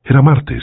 Era martes,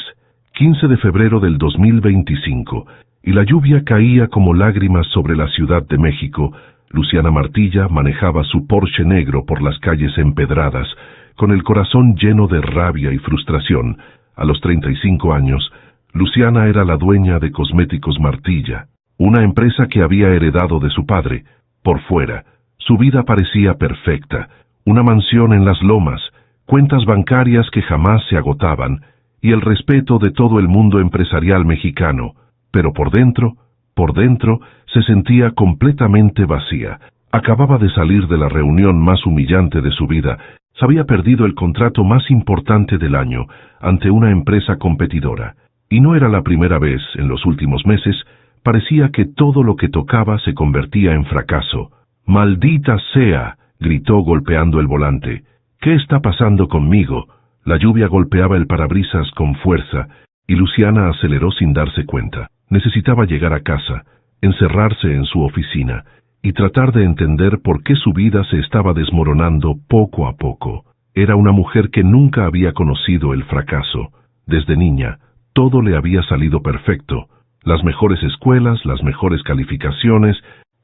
15 de febrero del 2025, y la lluvia caía como lágrimas sobre la Ciudad de México. Luciana Martilla manejaba su Porsche negro por las calles empedradas, con el corazón lleno de rabia y frustración. A los 35 años, Luciana era la dueña de Cosméticos Martilla, una empresa que había heredado de su padre. Por fuera, su vida parecía perfecta, una mansión en las lomas, cuentas bancarias que jamás se agotaban, y el respeto de todo el mundo empresarial mexicano, pero por dentro, se sentía completamente vacía. Acababa de salir de la reunión más humillante de su vida. Se había perdido el contrato más importante del año ante una empresa competidora. Y no era la primera vez. En los últimos meses, parecía que todo lo que tocaba se convertía en fracaso. «¡Maldita sea!», gritó golpeando el volante. «¿Qué está pasando conmigo?». La lluvia golpeaba el parabrisas con fuerza, y Luciana aceleró sin darse cuenta. Necesitaba llegar a casa, encerrarse en su oficina, y tratar de entender por qué su vida se estaba desmoronando poco a poco. Era una mujer que nunca había conocido el fracaso. Desde niña, todo le había salido perfecto. Las mejores escuelas, las mejores calificaciones,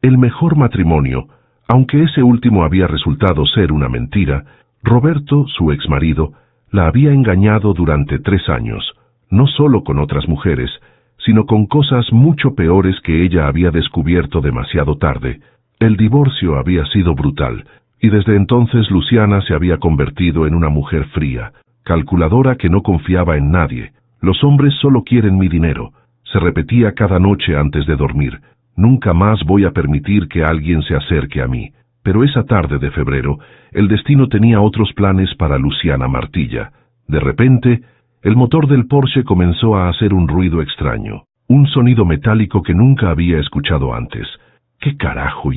el mejor matrimonio. Aunque ese último había resultado ser una mentira, Roberto, su exmarido, la había engañado durante 3 años, no solo con otras mujeres, sino con cosas mucho peores que ella había descubierto demasiado tarde. El divorcio había sido brutal, y desde entonces Luciana se había convertido en una mujer fría, calculadora que no confiaba en nadie. «Los hombres solo quieren mi dinero», se repetía cada noche antes de dormir. «Nunca más voy a permitir que alguien se acerque a mí». Pero esa tarde de febrero, el destino tenía otros planes para Luciana Martilla. De repente, el motor del Porsche comenzó a hacer un ruido extraño, un sonido metálico que nunca había escuchado antes. «¿Qué carajo,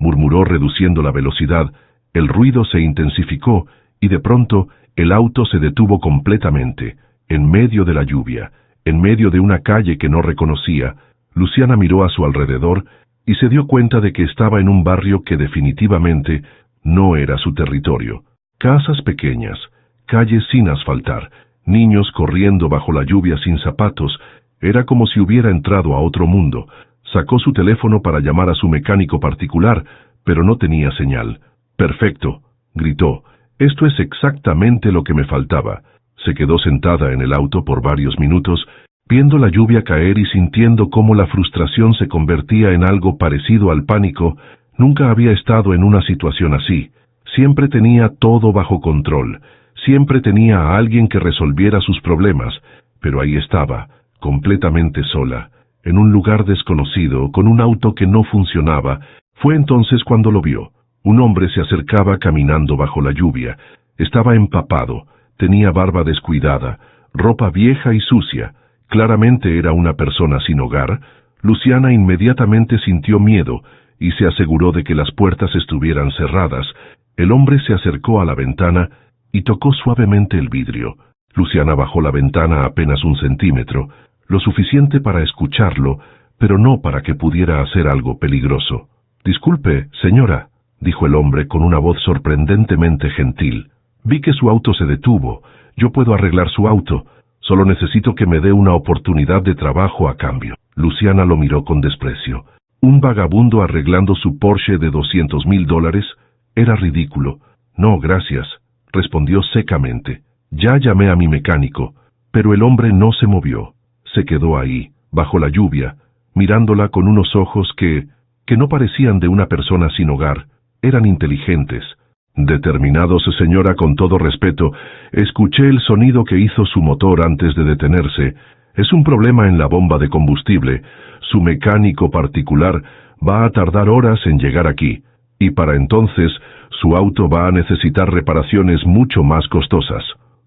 murmuró reduciendo la velocidad. El ruido se intensificó, y de pronto el auto se detuvo completamente, en medio de la lluvia, en medio de una calle que no reconocía. Luciana miró a su alrededor y se dio cuenta de que estaba en un barrio que definitivamente no era su territorio. Casas pequeñas, calles sin asfaltar, niños corriendo bajo la lluvia sin zapatos. Era como si hubiera entrado a otro mundo. Sacó su teléfono para llamar a su mecánico particular, pero no tenía señal. «Perfecto», gritó. «Esto es exactamente lo que me faltaba». Se quedó sentada en el auto por varios minutos, viendo la lluvia caer y sintiendo cómo la frustración se convertía en algo parecido al pánico. Nunca había estado en una situación así. Siempre tenía todo bajo control. Siempre tenía a alguien que resolviera sus problemas. Pero ahí estaba, completamente sola, en un lugar desconocido, con un auto que no funcionaba. Fue entonces cuando lo vio. Un hombre se acercaba caminando bajo la lluvia. Estaba empapado, tenía barba descuidada, ropa vieja y sucia. Claramente era una persona sin hogar. Luciana inmediatamente sintió miedo y se aseguró de que las puertas estuvieran cerradas. El hombre se acercó a la ventana y tocó suavemente el vidrio. Luciana bajó la ventana apenas 1 centímetro, lo suficiente para escucharlo, pero no para que pudiera hacer algo peligroso. «Disculpe, señora», dijo el hombre con una voz sorprendentemente gentil. «Vi que su auto se detuvo. Yo puedo arreglar su auto. Solo necesito que me dé una oportunidad de trabajo a cambio». Luciana lo miró con desprecio. ¿Un vagabundo arreglando su Porsche de $200,000? Era ridículo. «No, gracias», respondió secamente. «Ya llamé a mi mecánico». Pero el hombre no se movió. Se quedó ahí, bajo la lluvia, mirándola con unos ojos que no parecían de una persona sin hogar. Eran inteligentes. «Determinados, señora, con todo respeto, escuché el sonido que hizo su motor antes de detenerse. Es un problema en la bomba de combustible. Su mecánico particular va a tardar horas en llegar aquí, y para entonces su auto va a necesitar reparaciones mucho más costosas».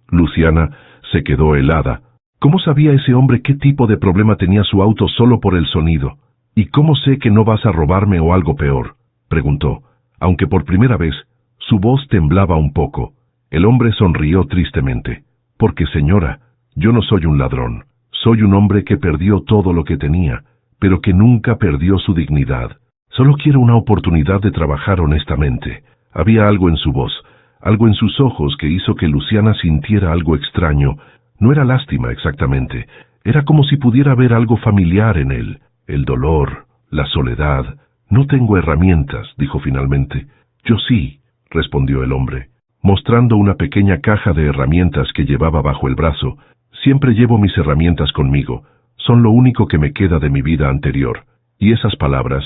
Luciana se quedó helada. ¿Cómo sabía ese hombre qué tipo de problema tenía su auto solo por el sonido? «¿Y cómo sé que no vas a robarme o algo peor?», preguntó, aunque por primera vez su voz temblaba un poco. El hombre sonrió tristemente. «Porque, señora, yo no soy un ladrón. Soy un hombre que perdió todo lo que tenía, pero que nunca perdió su dignidad. Solo quiero una oportunidad de trabajar honestamente». Había algo en su voz, algo en sus ojos que hizo que Luciana sintiera algo extraño, No era lástima exactamente. Era como si pudiera ver algo familiar en él. El dolor, la soledad. No tengo herramientas, dijo finalmente. Yo sí, respondió el hombre, mostrando una pequeña caja de herramientas que llevaba bajo el brazo. Siempre llevo mis herramientas conmigo. Son lo único que me queda de mi vida anterior. Y esas palabras,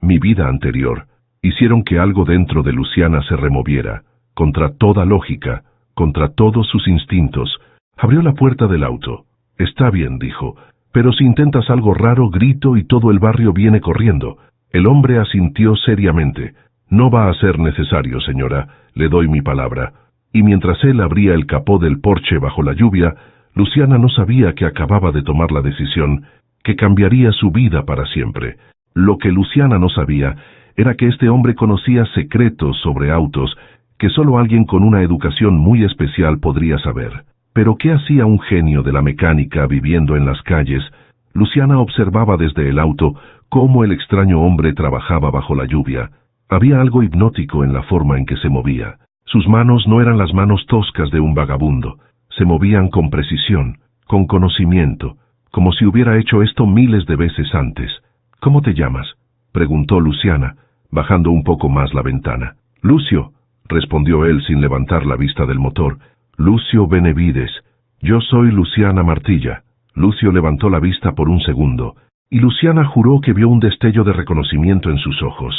mi vida anterior, hicieron que algo dentro de Luciana se removiera, contra toda lógica, contra todos sus instintos. Abrió la puerta del auto. Está bien, dijo, pero si intentas algo raro, grito y todo el barrio viene corriendo. El hombre asintió seriamente. No va a ser necesario, señora, le doy mi palabra. Y mientras él abría el capó del Porsche bajo la lluvia, Luciana no sabía que acababa de tomar la decisión que cambiaría su vida para siempre. Lo que Luciana no sabía era que este hombre conocía secretos sobre autos que solo alguien con una educación muy especial podría saber. Pero ¿qué hacía un genio de la mecánica viviendo en las calles? Luciana observaba desde el auto cómo el extraño hombre trabajaba bajo la lluvia. Había algo hipnótico en la forma en que se movía. Sus manos no eran las manos toscas de un vagabundo. Se movían con precisión, con conocimiento, como si hubiera hecho esto miles de veces antes. ¿Cómo te llamas?, preguntó Luciana, bajando un poco más la ventana. Lucio, respondió él sin levantar la vista del motor. Lucio Benevides. Yo soy Luciana Martilla. Lucio levantó la vista por un segundo, y Luciana juró que vio un destello de reconocimiento en sus ojos,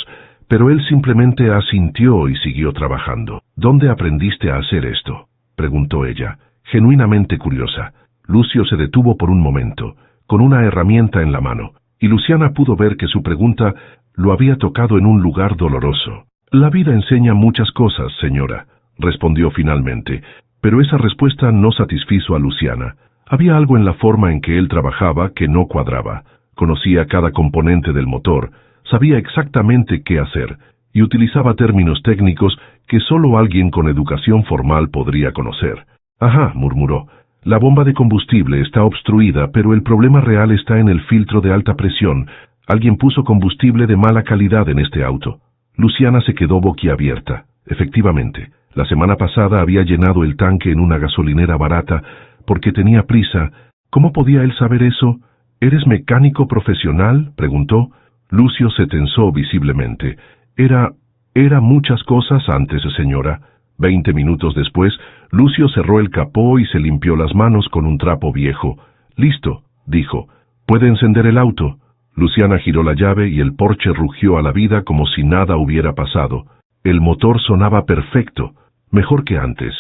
pero él simplemente asintió y siguió trabajando. ¿Dónde aprendiste a hacer esto?, preguntó ella, genuinamente curiosa. Lucio se detuvo por un momento, con una herramienta en la mano, y Luciana pudo ver que su pregunta lo había tocado en un lugar doloroso. La vida enseña muchas cosas, señora, respondió finalmente, pero esa respuesta no satisfizo a Luciana. Había algo en la forma en que él trabajaba que no cuadraba. Conocía cada componente del motor, sabía exactamente qué hacer, y utilizaba términos técnicos que solo alguien con educación formal podría conocer. Ajá, murmuró. La bomba de combustible está obstruida, pero el problema real está en el filtro de alta presión. Alguien puso combustible de mala calidad en este auto. Luciana se quedó boquiabierta. Efectivamente, la semana pasada había llenado el tanque en una gasolinera barata porque tenía prisa. ¿Cómo podía él saber eso? ¿Eres mecánico profesional?, preguntó. Lucio se tensó visiblemente. Era muchas cosas antes, señora. 20 minutos después, Lucio cerró el capó y se limpió las manos con un trapo viejo. Listo, dijo. ¿Puede encender el auto? Luciana giró la llave y el Porsche rugió a la vida como si nada hubiera pasado. El motor sonaba perfecto, mejor que antes.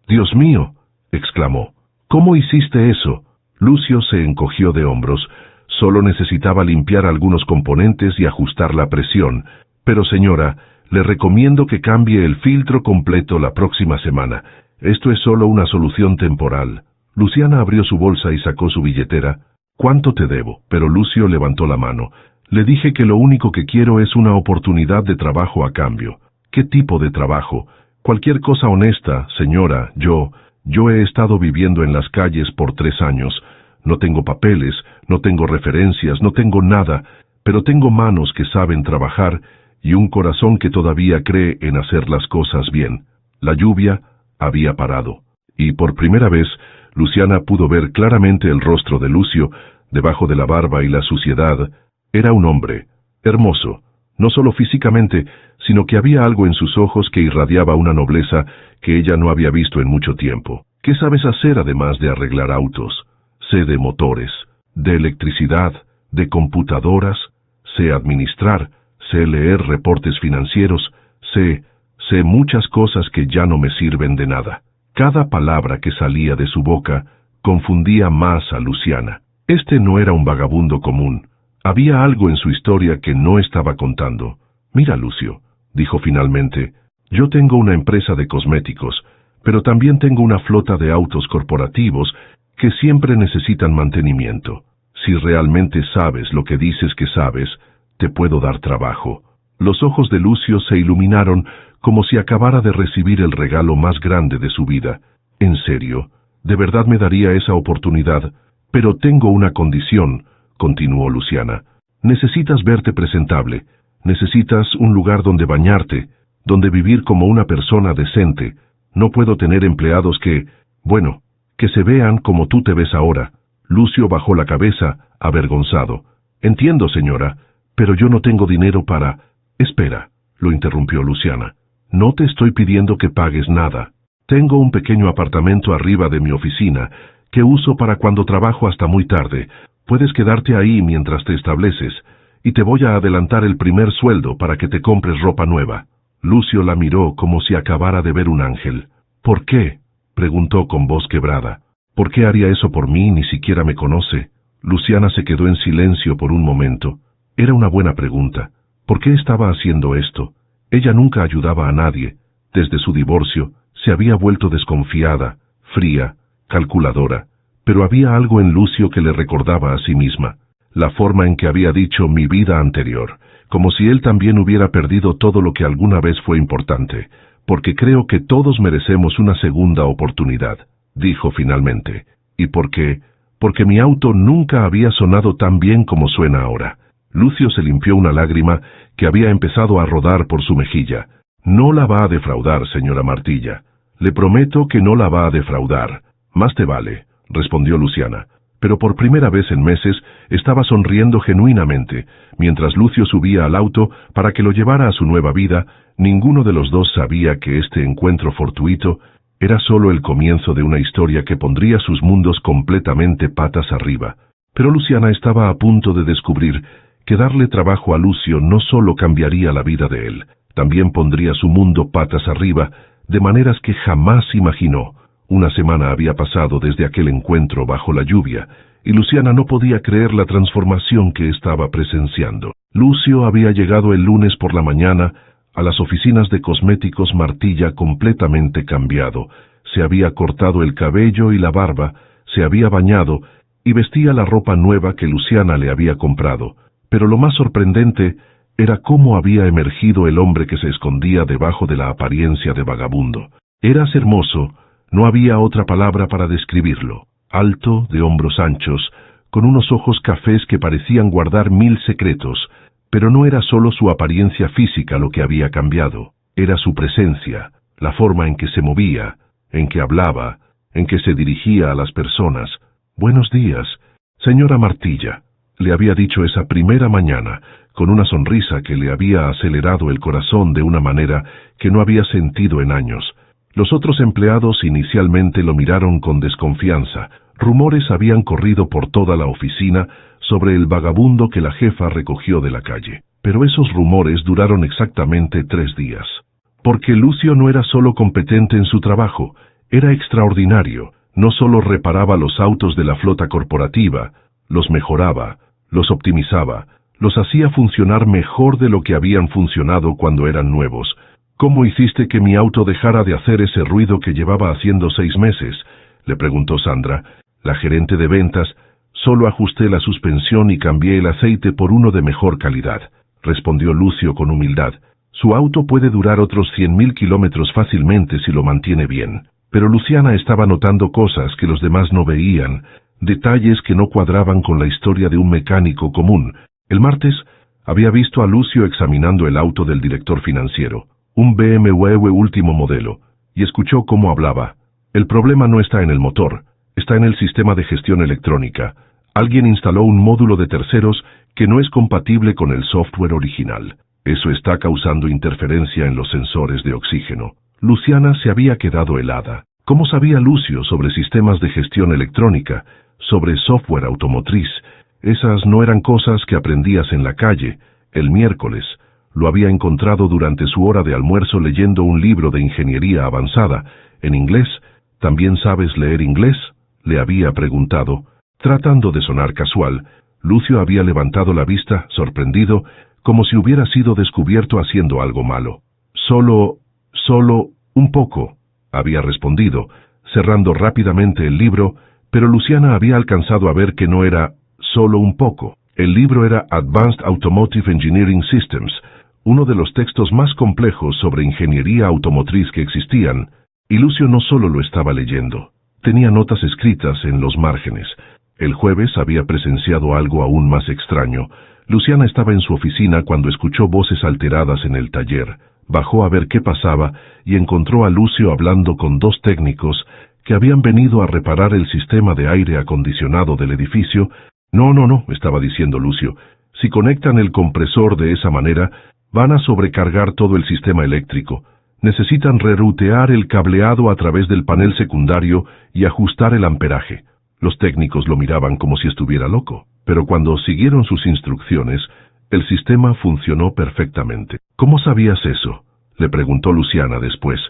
«¡Dios mío!», exclamó. «¿Cómo hiciste eso?». Lucio se encogió de hombros. Solo necesitaba limpiar algunos componentes y ajustar la presión. «Pero señora, le recomiendo que cambie el filtro completo la próxima semana. Esto es solo una solución temporal». Luciana abrió su bolsa y sacó su billetera. «¿Cuánto te debo?». Pero Lucio levantó la mano. «Le dije que lo único que quiero es una oportunidad de trabajo a cambio». «¿Qué tipo de trabajo?». «Cualquier cosa honesta, señora. Yo he estado viviendo en las calles por 3 años. No tengo papeles, no tengo referencias, no tengo nada, pero tengo manos que saben trabajar y un corazón que todavía cree en hacer las cosas bien». La lluvia había parado, y por primera vez Luciana pudo ver claramente el rostro de Lucio, debajo de la barba y la suciedad. Era un hombre, hermoso, no solo físicamente, sino que había algo en sus ojos que irradiaba una nobleza que ella no había visto en mucho tiempo. «¿Qué sabes hacer además de arreglar autos?». «Sé de motores, de electricidad, de computadoras, sé administrar, sé leer reportes financieros, sé muchas cosas que ya no me sirven de nada». Cada palabra que salía de su boca confundía más a Luciana. Este no era un vagabundo común. Había algo en su historia que no estaba contando. «Mira, Lucio», dijo finalmente, «yo tengo una empresa de cosméticos, pero también tengo una flota de autos corporativos que siempre necesitan mantenimiento. Si realmente sabes lo que dices que sabes, te puedo dar trabajo». Los ojos de Lucio se iluminaron como si acabara de recibir el regalo más grande de su vida. «¿En serio? ¿De verdad me daría esa oportunidad? Pero tengo una condición», continuó Luciana. «Necesitas verte presentable. Necesitas un lugar donde bañarte, donde vivir como una persona decente. No puedo tener empleados que Que se vean como tú te ves ahora. Lucio bajó la cabeza, avergonzado. Entiendo, señora, pero yo no tengo dinero para... Espera, lo interrumpió Luciana. No te estoy pidiendo que pagues nada. Tengo un pequeño apartamento arriba de mi oficina, que uso para cuando trabajo hasta muy tarde. Puedes quedarte ahí mientras te estableces, y te voy a adelantar el primer sueldo para que te compres ropa nueva. Lucio la miró como si acabara de ver un ángel. ¿Por qué?, preguntó con voz quebrada. ¿Por qué haría eso por mí? Ni siquiera me conoce. Luciana se quedó en silencio por un momento. Era una buena pregunta. ¿Por qué estaba haciendo esto? Ella nunca ayudaba a nadie. Desde su divorcio, se había vuelto desconfiada, fría, calculadora. Pero había algo en Lucio que le recordaba a sí misma. La forma en que había dicho mi vida anterior, como si él también hubiera perdido todo lo que alguna vez fue importante. Porque creo que todos merecemos una segunda oportunidad, dijo finalmente. ¿Y por qué? Porque mi auto nunca había sonado tan bien como suena ahora. Lucio se limpió una lágrima que había empezado a rodar por su mejilla. No la va a defraudar, señora Martilla. Le prometo que no la va a defraudar. Más te vale, respondió Luciana. Pero por primera vez en meses estaba sonriendo genuinamente. Mientras Lucio subía al auto para que lo llevara a su nueva vida, ninguno de los dos sabía que este encuentro fortuito era solo el comienzo de una historia que pondría sus mundos completamente patas arriba. Pero Luciana estaba a punto de descubrir que darle trabajo a Lucio no solo cambiaría la vida de él, también pondría su mundo patas arriba, de maneras que jamás imaginó. Una semana había pasado desde aquel encuentro bajo la lluvia, y Luciana no podía creer la transformación que estaba presenciando. Lucio había llegado el lunes por la mañana a las oficinas de cosméticos Martilla completamente cambiado. Se había cortado el cabello y la barba, se había bañado y vestía la ropa nueva que Luciana le había comprado. Pero lo más sorprendente era cómo había emergido el hombre que se escondía debajo de la apariencia de vagabundo. Eras hermoso, no había otra palabra para describirlo. Alto, de hombros anchos, con unos ojos cafés que parecían guardar 1000 secretos, pero no era solo su apariencia física lo que había cambiado, era su presencia, la forma en que se movía, en que hablaba, en que se dirigía a las personas. «Buenos días, señora Martilla», le había dicho esa primera mañana, con una sonrisa que le había acelerado el corazón de una manera que no había sentido en años. Los otros empleados inicialmente lo miraron con desconfianza. Rumores habían corrido por toda la oficina sobre el vagabundo que la jefa recogió de la calle. Pero esos rumores duraron exactamente 3 días. Porque Lucio no era solo competente en su trabajo, era extraordinario. No solo reparaba los autos de la flota corporativa, los mejoraba, los optimizaba, los hacía funcionar mejor de lo que habían funcionado cuando eran nuevos. «¿Cómo hiciste que mi auto dejara de hacer ese ruido que llevaba haciendo 6 meses?» le preguntó Sandra, la gerente de ventas. «Solo ajusté la suspensión y cambié el aceite por uno de mejor calidad», respondió Lucio con humildad. «Su auto puede durar otros 100.000 kilómetros fácilmente si lo mantiene bien». Pero Luciana estaba notando cosas que los demás no veían, detalles que no cuadraban con la historia de un mecánico común. El martes había visto a Lucio examinando el auto del director financiero, un BMW último modelo, y escuchó cómo hablaba. «El problema no está en el motor, está en el sistema de gestión electrónica. Alguien instaló un módulo de terceros que no es compatible con el software original. Eso está causando interferencia en los sensores de oxígeno». Luciana se había quedado helada. ¿Cómo sabía Lucio sobre sistemas de gestión electrónica, sobre software automotriz? Esas no eran cosas que aprendías en la calle. El miércoles lo había encontrado durante su hora de almuerzo leyendo un libro de ingeniería avanzada. ¿En inglés? ¿También sabes leer inglés?, le había preguntado. Tratando de sonar casual, Lucio había levantado la vista, sorprendido, como si hubiera sido descubierto haciendo algo malo. Solo un poco, había respondido, cerrando rápidamente el libro, pero Luciana había alcanzado a ver que no era solo un poco. El libro era Advanced Automotive Engineering Systems, uno de los textos más complejos sobre ingeniería automotriz que existían, y Lucio no solo lo estaba leyendo, tenía notas escritas en los márgenes. El jueves había presenciado algo aún más extraño. Luciana estaba en su oficina cuando escuchó voces alteradas en el taller. Bajó a ver qué pasaba y encontró a Lucio hablando con 2 técnicos que habían venido a reparar el sistema de aire acondicionado del edificio. No, estaba diciendo Lucio. Si conectan el compresor de esa manera, van a sobrecargar todo el sistema eléctrico. Necesitan rerutear el cableado a través del panel secundario y ajustar el amperaje. Los técnicos lo miraban como si estuviera loco, pero cuando siguieron sus instrucciones, el sistema funcionó perfectamente. ¿Cómo sabías eso?, le preguntó Luciana después.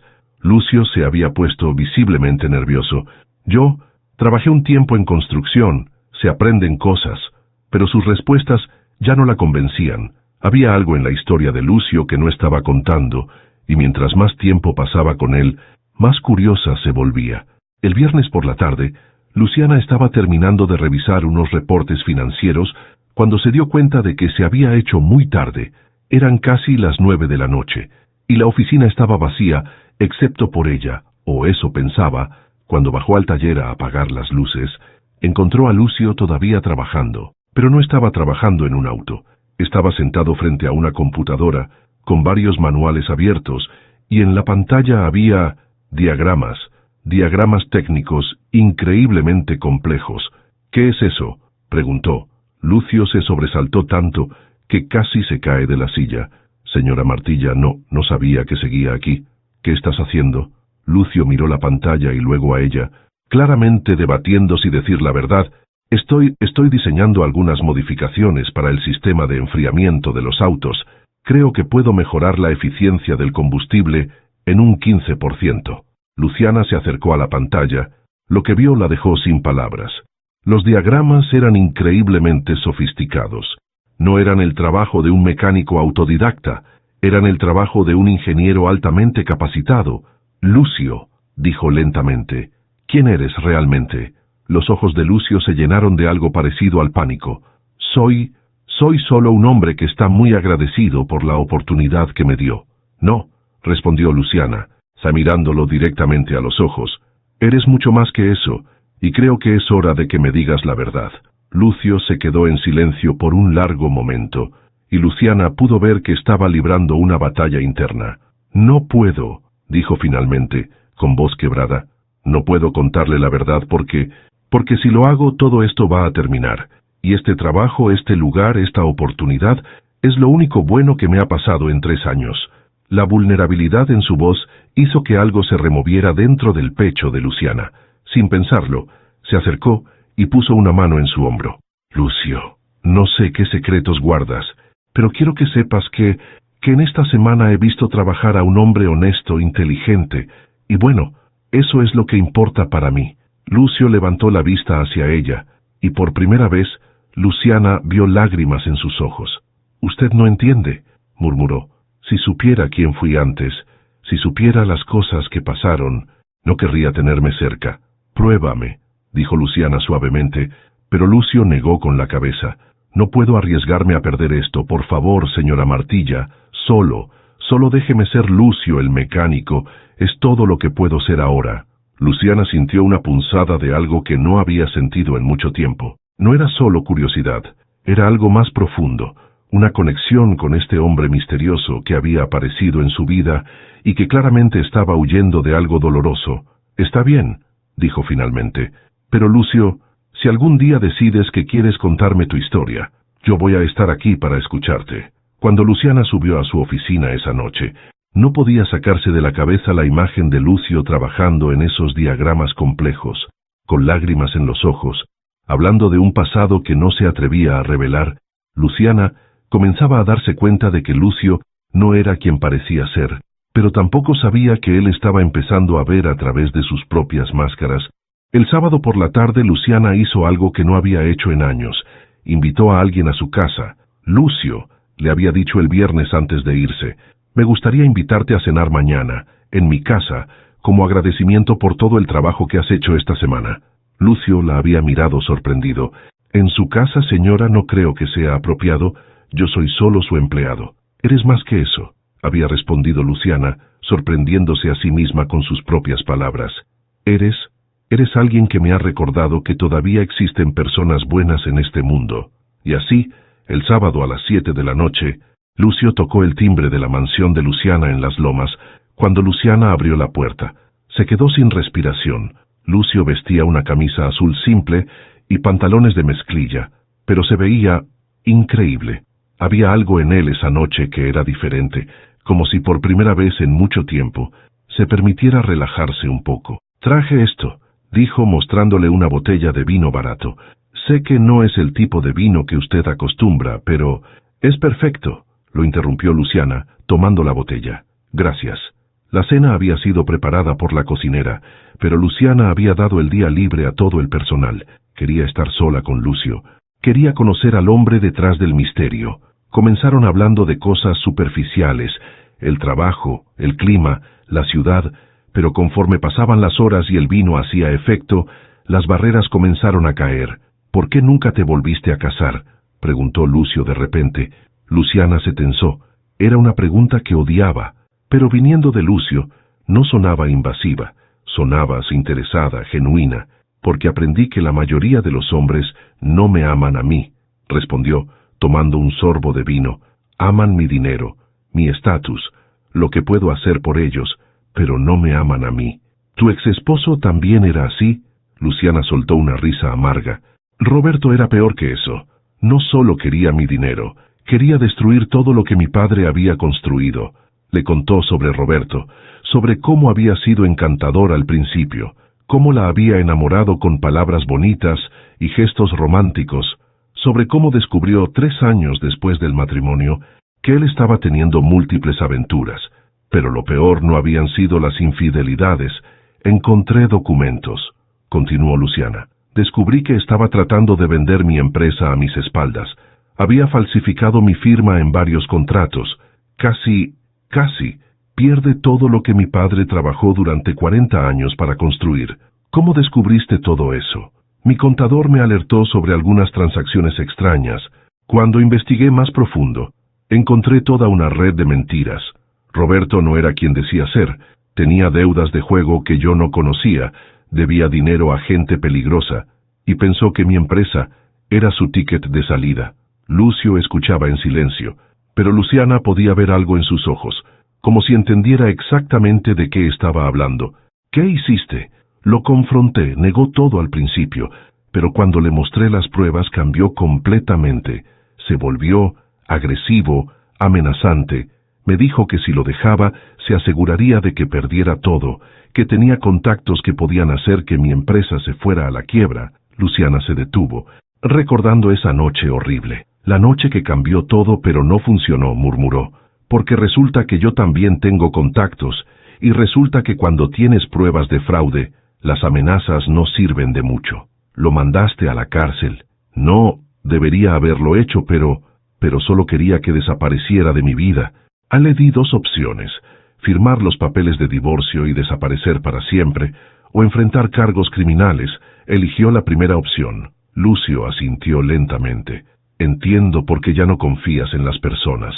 Lucio se había puesto visiblemente nervioso. Yo trabajé un tiempo en construcción, se aprenden cosas, pero sus respuestas ya no la convencían. Había algo en la historia de Lucio que no estaba contando, y mientras más tiempo pasaba con él, más curiosa se volvía. El viernes por la tarde, Luciana estaba terminando de revisar unos reportes financieros cuando se dio cuenta de que se había hecho muy tarde. Eran casi las 9 de la noche, y la oficina estaba vacía, excepto por ella, o eso pensaba. Cuando bajó al taller a apagar las luces, encontró a Lucio todavía trabajando, pero no estaba trabajando en un auto. Estaba sentado frente a una computadora, con varios manuales abiertos, y en la pantalla había diagramas técnicos increíblemente complejos. ¿Qué es eso?, preguntó. Lucio se sobresaltó tanto que casi se cae de la silla. Señora Martilla, no sabía que seguía aquí. ¿Qué estás haciendo? Lucio miró la pantalla y luego a ella, claramente debatiendo si decir la verdad. Estoy diseñando algunas modificaciones para el sistema de enfriamiento de los autos. Creo que puedo mejorar la eficiencia del combustible en un 15%. Luciana se acercó a la pantalla. Lo que vio la dejó sin palabras. Los diagramas eran increíblemente sofisticados. No eran el trabajo de un mecánico autodidacta, eran el trabajo de un ingeniero altamente capacitado. Lucio, dijo lentamente, ¿quién eres realmente? Los ojos de Lucio se llenaron de algo parecido al pánico. Soy solo un hombre que está muy agradecido por la oportunidad que me dio. No, respondió Luciana, mirándolo directamente a los ojos. Eres mucho más que eso, y creo que es hora de que me digas la verdad. Lucio se quedó en silencio por un largo momento, y Luciana pudo ver que estaba librando una batalla interna. No puedo, dijo finalmente, con voz quebrada. No puedo contarle la verdad porque si lo hago todo esto va a terminar. Y este trabajo, este lugar, esta oportunidad, es lo único bueno que me ha pasado en 3 años. La vulnerabilidad en su voz hizo que algo se removiera dentro del pecho de Luciana. Sin pensarlo, se acercó y puso una mano en su hombro. Lucio, no sé qué secretos guardas, pero quiero que sepas que en esta semana he visto trabajar a un hombre honesto, inteligente, y bueno, eso es lo que importa para mí. Lucio levantó la vista hacia ella, y por primera vez, Luciana vio lágrimas en sus ojos. «Usted no entiende», murmuró. «Si supiera quién fui antes, si supiera las cosas que pasaron, no querría tenerme cerca». «Pruébame», dijo Luciana suavemente, pero Lucio negó con la cabeza. «No puedo arriesgarme a perder esto, por favor, señora Martilla, solo déjeme ser Lucio el mecánico, es todo lo que puedo ser ahora». Luciana sintió una punzada de algo que no había sentido en mucho tiempo. No era solo curiosidad, era algo más profundo, una conexión con este hombre misterioso que había aparecido en su vida y que claramente estaba huyendo de algo doloroso. «Está bien», dijo finalmente, «pero Lucio, si algún día decides que quieres contarme tu historia, yo voy a estar aquí para escucharte». Cuando Luciana subió a su oficina esa noche, no podía sacarse de la cabeza la imagen de Lucio trabajando en esos diagramas complejos, con lágrimas en los ojos, hablando de un pasado que no se atrevía a revelar. Luciana comenzaba a darse cuenta de que Lucio no era quien parecía ser, pero tampoco sabía que él estaba empezando a ver a través de sus propias máscaras. El sábado por la tarde Luciana hizo algo que no había hecho en años. Invitó a alguien a su casa. Lucio le había dicho el viernes antes de irse: «Me gustaría invitarte a cenar mañana, en mi casa, como agradecimiento por todo el trabajo que has hecho esta semana». Lucio la había mirado sorprendido. «En su casa, señora, no creo que sea apropiado. Yo soy solo su empleado». «Eres más que eso», había respondido Luciana, sorprendiéndose a sí misma con sus propias palabras. Eres alguien que me ha recordado que todavía existen personas buenas en este mundo». Y así, el sábado a las 7 de la noche, Lucio tocó el timbre de la mansión de Luciana en Las Lomas. Cuando Luciana abrió la puerta, se quedó sin respiración. Lucio vestía una camisa azul simple y pantalones de mezclilla, pero se veía increíble. Había algo en él esa noche que era diferente, como si por primera vez en mucho tiempo se permitiera relajarse un poco. «Traje esto», dijo mostrándole una botella de vino barato. «Sé que no es el tipo de vino que usted acostumbra, pero es perfecto», lo interrumpió Luciana, tomando la botella. «Gracias». La cena había sido preparada por la cocinera, pero Luciana había dado el día libre a todo el personal. Quería estar sola con Lucio. Quería conocer al hombre detrás del misterio. Comenzaron hablando de cosas superficiales, el trabajo, el clima, la ciudad, pero conforme pasaban las horas y el vino hacía efecto, las barreras comenzaron a caer. «¿Por qué nunca te volviste a casar?», preguntó Lucio de repente. Luciana se tensó. Era una pregunta que odiaba, pero viniendo de Lucio, no sonaba invasiva, sonaba interesada, genuina. «Porque aprendí que la mayoría de los hombres no me aman a mí», respondió, tomando un sorbo de vino. «Aman mi dinero, mi estatus, lo que puedo hacer por ellos, pero no me aman a mí». «¿Tu exesposo también era así?», Luciana soltó una risa amarga. «Roberto era peor que eso. No solo quería mi dinero, quería destruir todo lo que mi padre había construido». Le contó sobre Roberto, sobre cómo había sido encantador al principio, cómo la había enamorado con palabras bonitas y gestos románticos, sobre cómo descubrió 3 años después del matrimonio que él estaba teniendo múltiples aventuras. Pero lo peor no habían sido las infidelidades. «Encontré documentos», continuó Luciana. «Descubrí que estaba tratando de vender mi empresa a mis espaldas. Había falsificado mi firma en varios contratos. Casi pierde todo lo que mi padre trabajó durante 40 años para construir». «¿Cómo descubriste todo eso?». «Mi contador me alertó sobre algunas transacciones extrañas. Cuando investigué más profundo, encontré toda una red de mentiras. Roberto no era quien decía ser. Tenía deudas de juego que yo no conocía, debía dinero a gente peligrosa, y pensó que mi empresa era su ticket de salida». Lucio escuchaba en silencio, pero Luciana podía ver algo en sus ojos, como si entendiera exactamente de qué estaba hablando. «¿Qué hiciste?». «Lo confronté, negó todo al principio, pero cuando le mostré las pruebas cambió completamente. Se volvió agresivo, amenazante. Me dijo que si lo dejaba, se aseguraría de que perdiera todo, que tenía contactos que podían hacer que mi empresa se fuera a la quiebra». Luciana se detuvo, recordando esa noche horrible. «La noche que cambió todo pero no funcionó», murmuró, «porque resulta que yo también tengo contactos, y resulta que cuando tienes pruebas de fraude, las amenazas no sirven de mucho. Lo mandaste a la cárcel». «No, debería haberlo hecho, pero solo quería que desapareciera de mi vida». Le di 2 opciones: firmar los papeles de divorcio y desaparecer para siempre, o enfrentar cargos criminales. Eligió la primera opción. Lucio asintió lentamente. «Entiendo por qué ya no confías en las personas».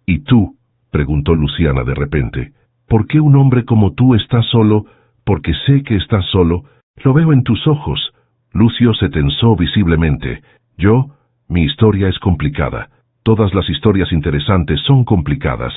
«¿Y tú?», preguntó Luciana de repente. «¿Por qué un hombre como tú está solo? Porque sé que estás solo. Lo veo en tus ojos». Lucio se tensó visiblemente. Mi historia es complicada. Todas las historias interesantes son complicadas».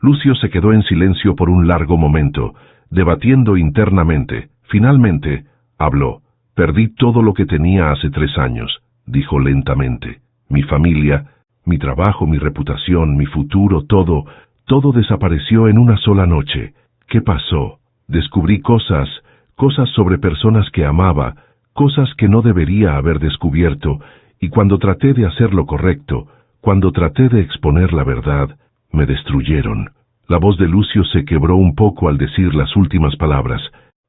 Lucio se quedó en silencio por un largo momento, debatiendo internamente. Finalmente, habló. «Perdí todo lo que tenía hace 3 años», dijo lentamente. «Mi familia, mi trabajo, mi reputación, mi futuro, todo desapareció en una sola noche». «¿Qué pasó?». «Descubrí cosas sobre personas que amaba, cosas que no debería haber descubierto, y cuando traté de hacer lo correcto, cuando traté de exponer la verdad, me destruyeron». La voz de Lucio se quebró un poco al decir las últimas palabras.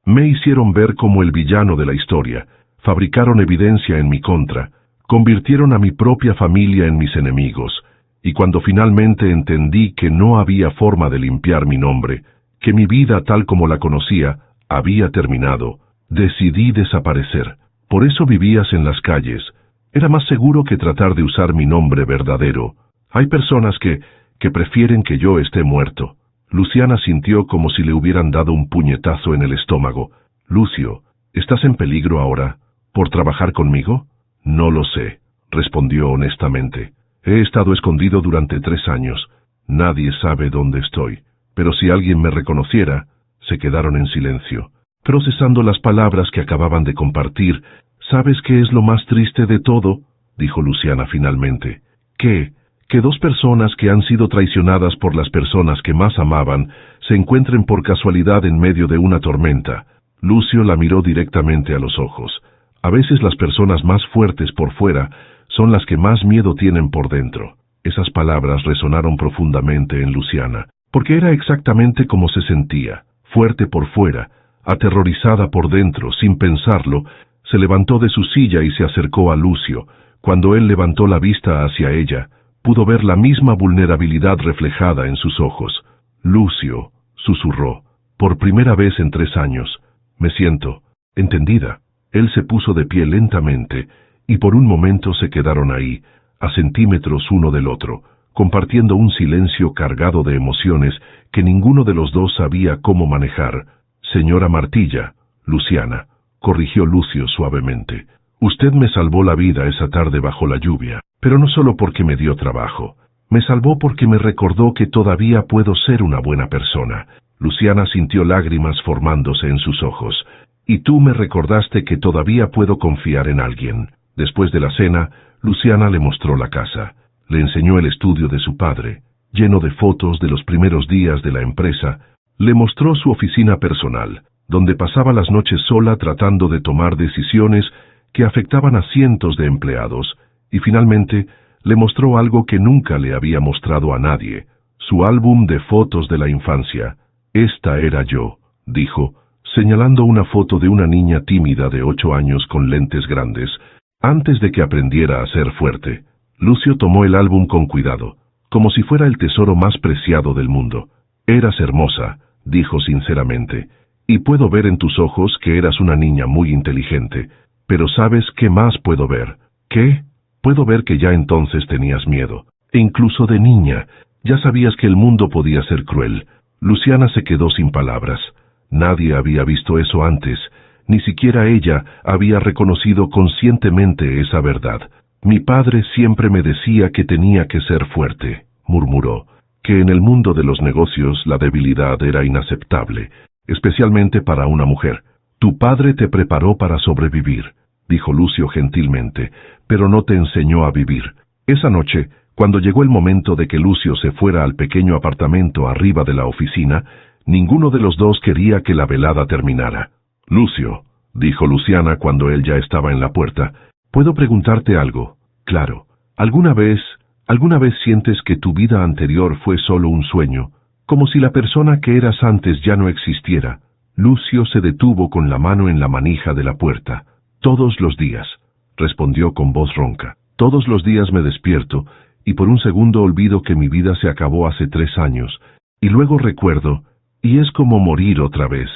«Me hicieron ver como el villano de la historia, fabricaron evidencia en mi contra, convirtieron a mi propia familia en mis enemigos, y cuando finalmente entendí que no había forma de limpiar mi nombre, que mi vida tal como la conocía había terminado, decidí desaparecer. Por eso vivías en las calles. Era más seguro que tratar de usar mi nombre verdadero. Hay personas que prefieren que yo esté muerto». Luciana sintió como si le hubieran dado un puñetazo en el estómago. «Lucio, ¿estás en peligro ahora por trabajar conmigo?». «No lo sé», respondió honestamente. «He estado escondido durante 3 años. Nadie sabe dónde estoy. Pero si alguien me reconociera». Se quedaron en silencio. procesando las palabras que acababan de compartir. ¿Sabes qué es lo más triste de todo?, dijo Luciana finalmente. Que dos personas que han sido traicionadas por las personas que más amaban se encuentren por casualidad en medio de una tormenta. Lucio la miró directamente a los ojos. A veces las personas más fuertes por fuera son las que más miedo tienen por dentro. Esas palabras resonaron profundamente en Luciana, porque era exactamente como se sentía, fuerte por fuera, aterrorizada por dentro. Sin pensarlo, se levantó de su silla y se acercó a Lucio. Cuando él levantó la vista hacia ella, pudo ver la misma vulnerabilidad reflejada en sus ojos. «Lucio», susurró, «por primera vez en 3 años, me siento entendida». Él se puso de pie lentamente, y por un momento se quedaron ahí, a centímetros uno del otro, compartiendo un silencio cargado de emociones que ninguno de los dos sabía cómo manejar. «Señora Martilla», «Luciana», corrigió Lucio suavemente, «usted me salvó la vida esa tarde bajo la lluvia, pero no solo porque me dio trabajo. Me salvó porque me recordó que todavía puedo ser una buena persona». Luciana sintió lágrimas formándose en sus ojos. «Y tú me recordaste que todavía puedo confiar en alguien». Después de la cena, Luciana le mostró la casa. Le enseñó el estudio de su padre, lleno de fotos de los primeros días de la empresa. Le mostró su oficina personal, donde pasaba las noches sola tratando de tomar decisiones que afectaban a cientos de empleados, y finalmente le mostró algo que nunca le había mostrado a nadie, su álbum de fotos de la infancia. «Esta era yo», dijo, señalando una foto de una niña tímida de 8 años con lentes grandes, antes de que aprendiera a ser fuerte. Lucio tomó el álbum con cuidado, como si fuera el tesoro más preciado del mundo. «Eras hermosa», dijo sinceramente, «y puedo ver en tus ojos que eras una niña muy inteligente. Pero ¿sabes qué más puedo ver?» «¿Qué?» «Puedo ver que ya entonces tenías miedo, e incluso de niña, ya sabías que el mundo podía ser cruel». Luciana se quedó sin palabras. Nadie había visto eso antes, ni siquiera ella había reconocido conscientemente esa verdad. «Mi padre siempre me decía que tenía que ser fuerte», murmuró, «que en el mundo de los negocios la debilidad era inaceptable, especialmente para una mujer. Tu padre te preparó para sobrevivir», dijo Lucio gentilmente, «pero no te enseñó a vivir». Esa noche, cuando llegó el momento de que Lucio se fuera al pequeño apartamento arriba de la oficina, ninguno de los dos quería que la velada terminara. «Lucio», dijo Luciana cuando él ya estaba en la puerta, «¿puedo preguntarte algo?» «Claro. ¿Alguna vez sientes que tu vida anterior fue solo un sueño, como si la persona que eras antes ya no existiera?» Lucio se detuvo con la mano en la manija de la puerta. «Todos los días», respondió con voz ronca. «Todos los días me despierto, y por un segundo olvido que mi vida se acabó hace 3 años, y luego recuerdo, y es como morir otra vez».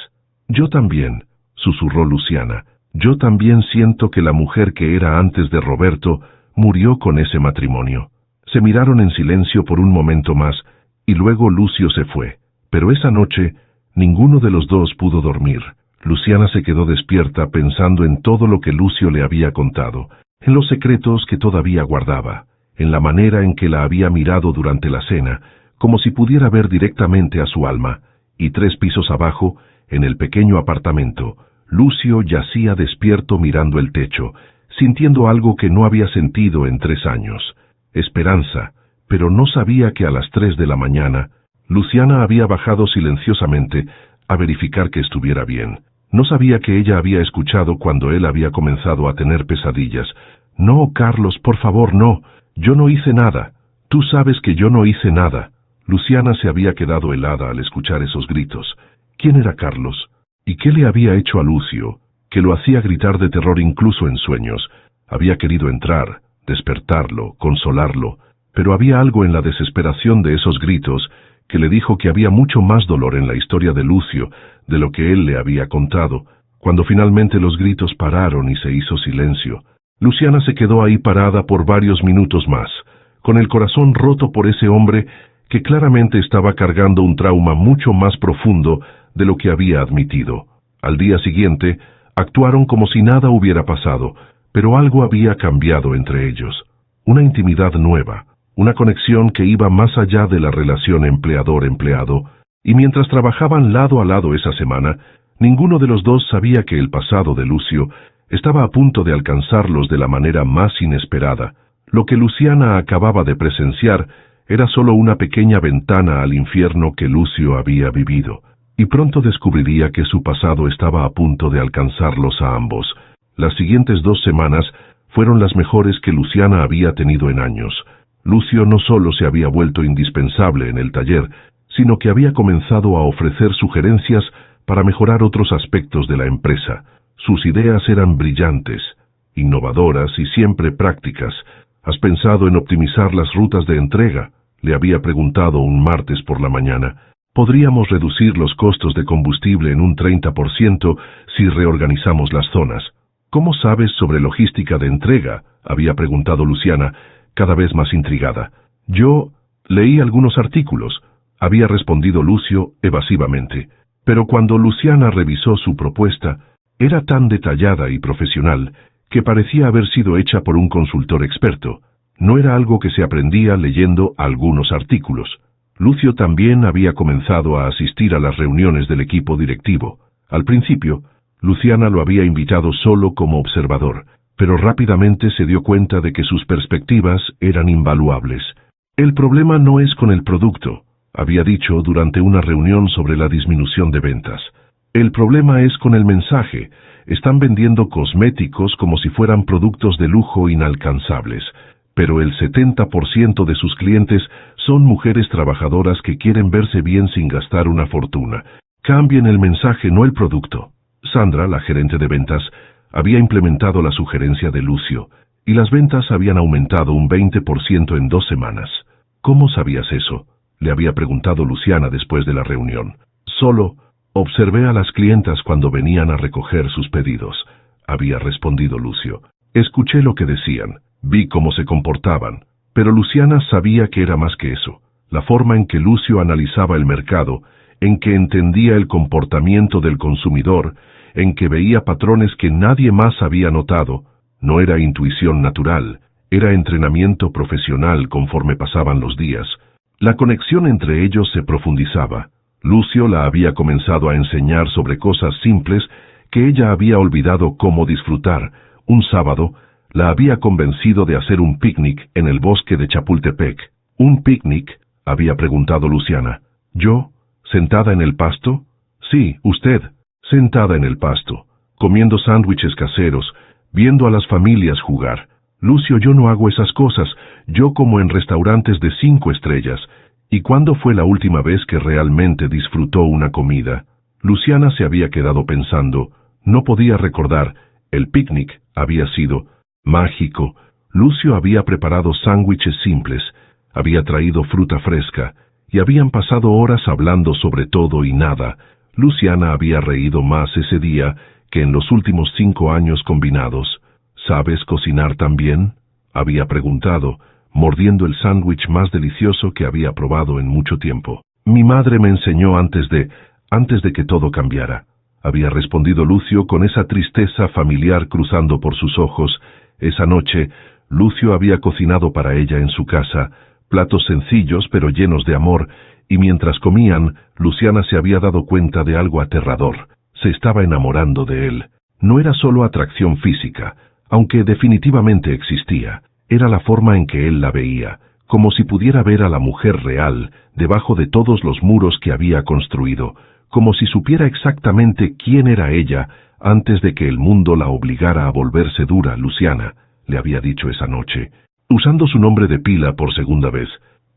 «Yo también», susurró Luciana, «yo también siento que la mujer que era antes de Roberto murió con ese matrimonio». Se miraron en silencio por un momento más, y luego Lucio se fue. Pero esa noche, ninguno de los dos pudo dormir. Luciana se quedó despierta pensando en todo lo que Lucio le había contado, en los secretos que todavía guardaba, en la manera en que la había mirado durante la cena, como si pudiera ver directamente a su alma, y 3 pisos abajo, en el pequeño apartamento, Lucio yacía despierto mirando el techo, sintiendo algo que no había sentido en 3 años. Esperanza, pero no sabía que a las 3 de la mañana, Luciana había bajado silenciosamente a verificar que estuviera bien. No sabía que ella había escuchado cuando él había comenzado a tener pesadillas. «No, Carlos, por favor, no. Yo no hice nada. Tú sabes que yo no hice nada». Luciana se había quedado helada al escuchar esos gritos. ¿Quién era Carlos? ¿Y qué le había hecho a Lucio, que lo hacía gritar de terror incluso en sueños? Había querido entrar, despertarlo, consolarlo, pero había algo en la desesperación de esos gritos que le dijo que había mucho más dolor en la historia de Lucio de lo que él le había contado. Cuando finalmente los gritos pararon y se hizo silencio, Luciana se quedó ahí parada por varios minutos más, con el corazón roto por ese hombre que claramente estaba cargando un trauma mucho más profundo de lo que había admitido. Al día siguiente, actuaron como si nada hubiera pasado, pero algo había cambiado entre ellos. Una intimidad nueva, una conexión que iba más allá de la relación empleador-empleado, y mientras trabajaban lado a lado esa semana, Ninguno de los dos sabía que el pasado de Lucio estaba a punto de alcanzarlos de la manera más inesperada. Lo que Luciana acababa de presenciar era solo una pequeña ventana al infierno que Lucio había vivido, y pronto descubriría que su pasado estaba a punto de alcanzarlos a ambos. Las siguientes 2 semanas fueron las mejores que Luciana había tenido en años. Lucio no solo se había vuelto indispensable en el taller, sino que había comenzado a ofrecer sugerencias para mejorar otros aspectos de la empresa. Sus ideas eran brillantes, innovadoras y siempre prácticas. ¿Has pensado en optimizar las rutas de entrega?, le había preguntado un martes por la mañana. Podríamos reducir los costos de combustible en un 30% si reorganizamos las zonas. ¿Cómo sabes sobre logística de entrega?, había preguntado Luciana, cada vez más intrigada. Yo leí algunos artículos, había respondido Lucio evasivamente. Pero cuando Luciana revisó su propuesta, era tan detallada y profesional que parecía haber sido hecha por un consultor experto. No era algo que se aprendía leyendo algunos artículos. Lucio también había comenzado a asistir a las reuniones del equipo directivo. Al principio, Luciana lo había invitado solo como observador, pero rápidamente se dio cuenta de que sus perspectivas eran invaluables. El problema no es con el producto, había dicho durante una reunión sobre la disminución de ventas. El problema es con el mensaje. Están vendiendo cosméticos como si fueran productos de lujo inalcanzables, pero el 70% de sus clientes son mujeres trabajadoras que quieren verse bien sin gastar una fortuna. Cambien el mensaje, no el producto. Sandra, la gerente de ventas, había implementado la sugerencia de Lucio, y las ventas habían aumentado un 20% en 2 semanas. ¿Cómo sabías eso?, le había preguntado Luciana después de la reunión. Solo observé a las clientas cuando venían a recoger sus pedidos, había respondido Lucio. Escuché lo que decían, vi cómo se comportaban, pero Luciana sabía que era más que eso. La forma en que Lucio analizaba el mercado, en que entendía el comportamiento del consumidor, en que veía patrones que nadie más había notado, no era intuición natural, era entrenamiento profesional conforme pasaban los días. La conexión entre ellos se profundizaba. Lucio la había comenzado a enseñar sobre cosas simples que ella había olvidado cómo disfrutar. Un sábado, la había convencido de hacer un picnic en el bosque de Chapultepec. ¿Un picnic?, había preguntado Luciana. ¿Yo? ¿Sentada en el pasto? Sí, usted, sentada en el pasto, comiendo sándwiches caseros, viendo a las familias jugar. Lucio, yo no hago esas cosas, yo como en restaurantes de 5 estrellas. ¿Y cuándo fue la última vez que realmente disfrutó una comida? Luciana se había quedado pensando, no podía recordar. El picnic había sido mágico. Lucio había preparado sándwiches simples, había traído fruta fresca, y habían pasado horas hablando sobre todo y nada. Luciana había reído más ese día que en los últimos 5 años combinados. ¿Sabes cocinar también?, había preguntado, mordiendo el sándwich más delicioso que había probado en mucho tiempo. Mi madre me enseñó antes de que todo cambiara, había respondido Lucio con esa tristeza familiar cruzando por sus ojos. Esa noche, Lucio había cocinado para ella en su casa, platos sencillos pero llenos de amor, y mientras comían, Luciana se había dado cuenta de algo aterrador. Se estaba enamorando de él. No era solo atracción física, aunque definitivamente existía. Era la forma en que él la veía, como si pudiera ver a la mujer real, debajo de todos los muros que había construido, como si supiera exactamente quién era ella antes de que el mundo la obligara a volverse dura. Luciana, le había dicho esa noche, usando su nombre de pila por segunda vez.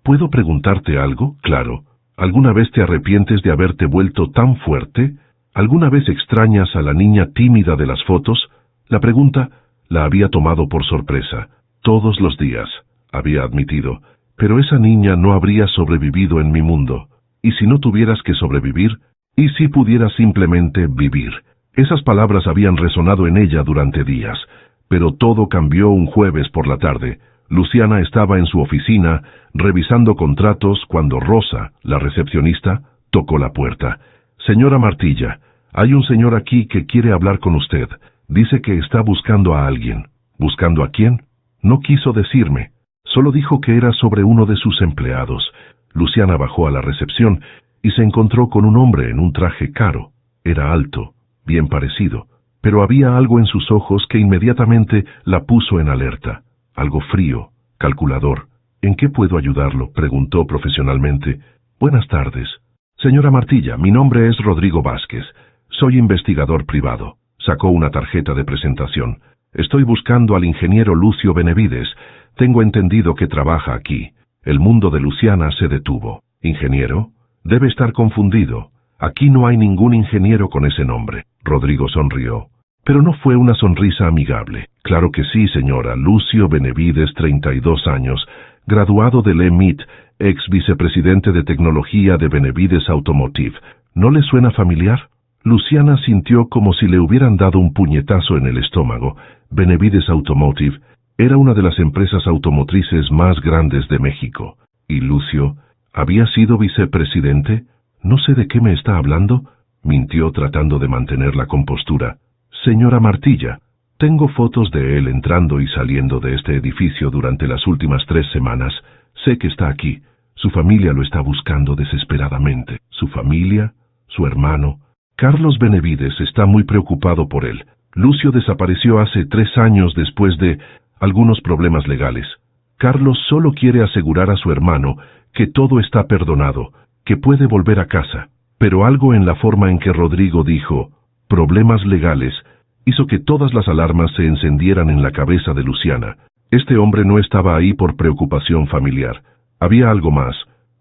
¿Puedo preguntarte algo? Claro. ¿Alguna vez te arrepientes de haberte vuelto tan fuerte? ¿Alguna vez extrañas a la niña tímida de las fotos? La pregunta la había tomado por sorpresa. Todos los días, había admitido, pero esa niña no habría sobrevivido en mi mundo. ¿Y si no tuvieras que sobrevivir? ¿Y si pudieras simplemente vivir? Esas palabras habían resonado en ella durante días, pero todo cambió un jueves por la tarde. Luciana estaba en su oficina, revisando contratos, cuando Rosa, la recepcionista, tocó la puerta. Señora Martilla, hay un señor aquí que quiere hablar con usted. Dice que está buscando a alguien. ¿Buscando a quién? No quiso decirme. Solo dijo que era sobre uno de sus empleados. Luciana bajó a la recepción y se encontró con un hombre en un traje caro. Era alto, bien parecido, pero había algo en sus ojos que inmediatamente la puso en alerta. Algo frío, calculador. ¿En qué puedo ayudarlo?, preguntó profesionalmente. Buenas tardes. Señora Martilla, mi nombre es Rodrigo Vázquez. Soy investigador privado. Sacó una tarjeta de presentación. Estoy buscando al ingeniero Lucio Benevides. Tengo entendido que trabaja aquí. El mundo de Luciana se detuvo. ¿Ingeniero? Debe estar confundido. Aquí no hay ningún ingeniero con ese nombre. Rodrigo sonrió. Pero no fue una sonrisa amigable. Claro que sí, señora. Lucio Benevides, 32 años, graduado del EMIT, ex vicepresidente de tecnología de Benevides Automotive. ¿No le suena familiar? Luciana sintió como si le hubieran dado un puñetazo en el estómago. Benevides Automotive era una de las empresas automotrices más grandes de México. ¿Y Lucio había sido vicepresidente? No sé de qué me está hablando, mintió tratando de mantener la compostura. Señora Martilla, tengo fotos de él entrando y saliendo de este edificio durante las últimas 3 semanas. Sé que está aquí. Su familia lo está buscando desesperadamente. ¿Su familia? ¿Su hermano? Carlos Benevides está muy preocupado por él. Lucio desapareció hace 3 años después de algunos problemas legales. Carlos solo quiere asegurar a su hermano que todo está perdonado, que puede volver a casa. Pero algo en la forma en que Rodrigo dijo «problemas legales» hizo que todas las alarmas se encendieran en la cabeza de Luciana. Este hombre no estaba ahí por preocupación familiar. Había algo más.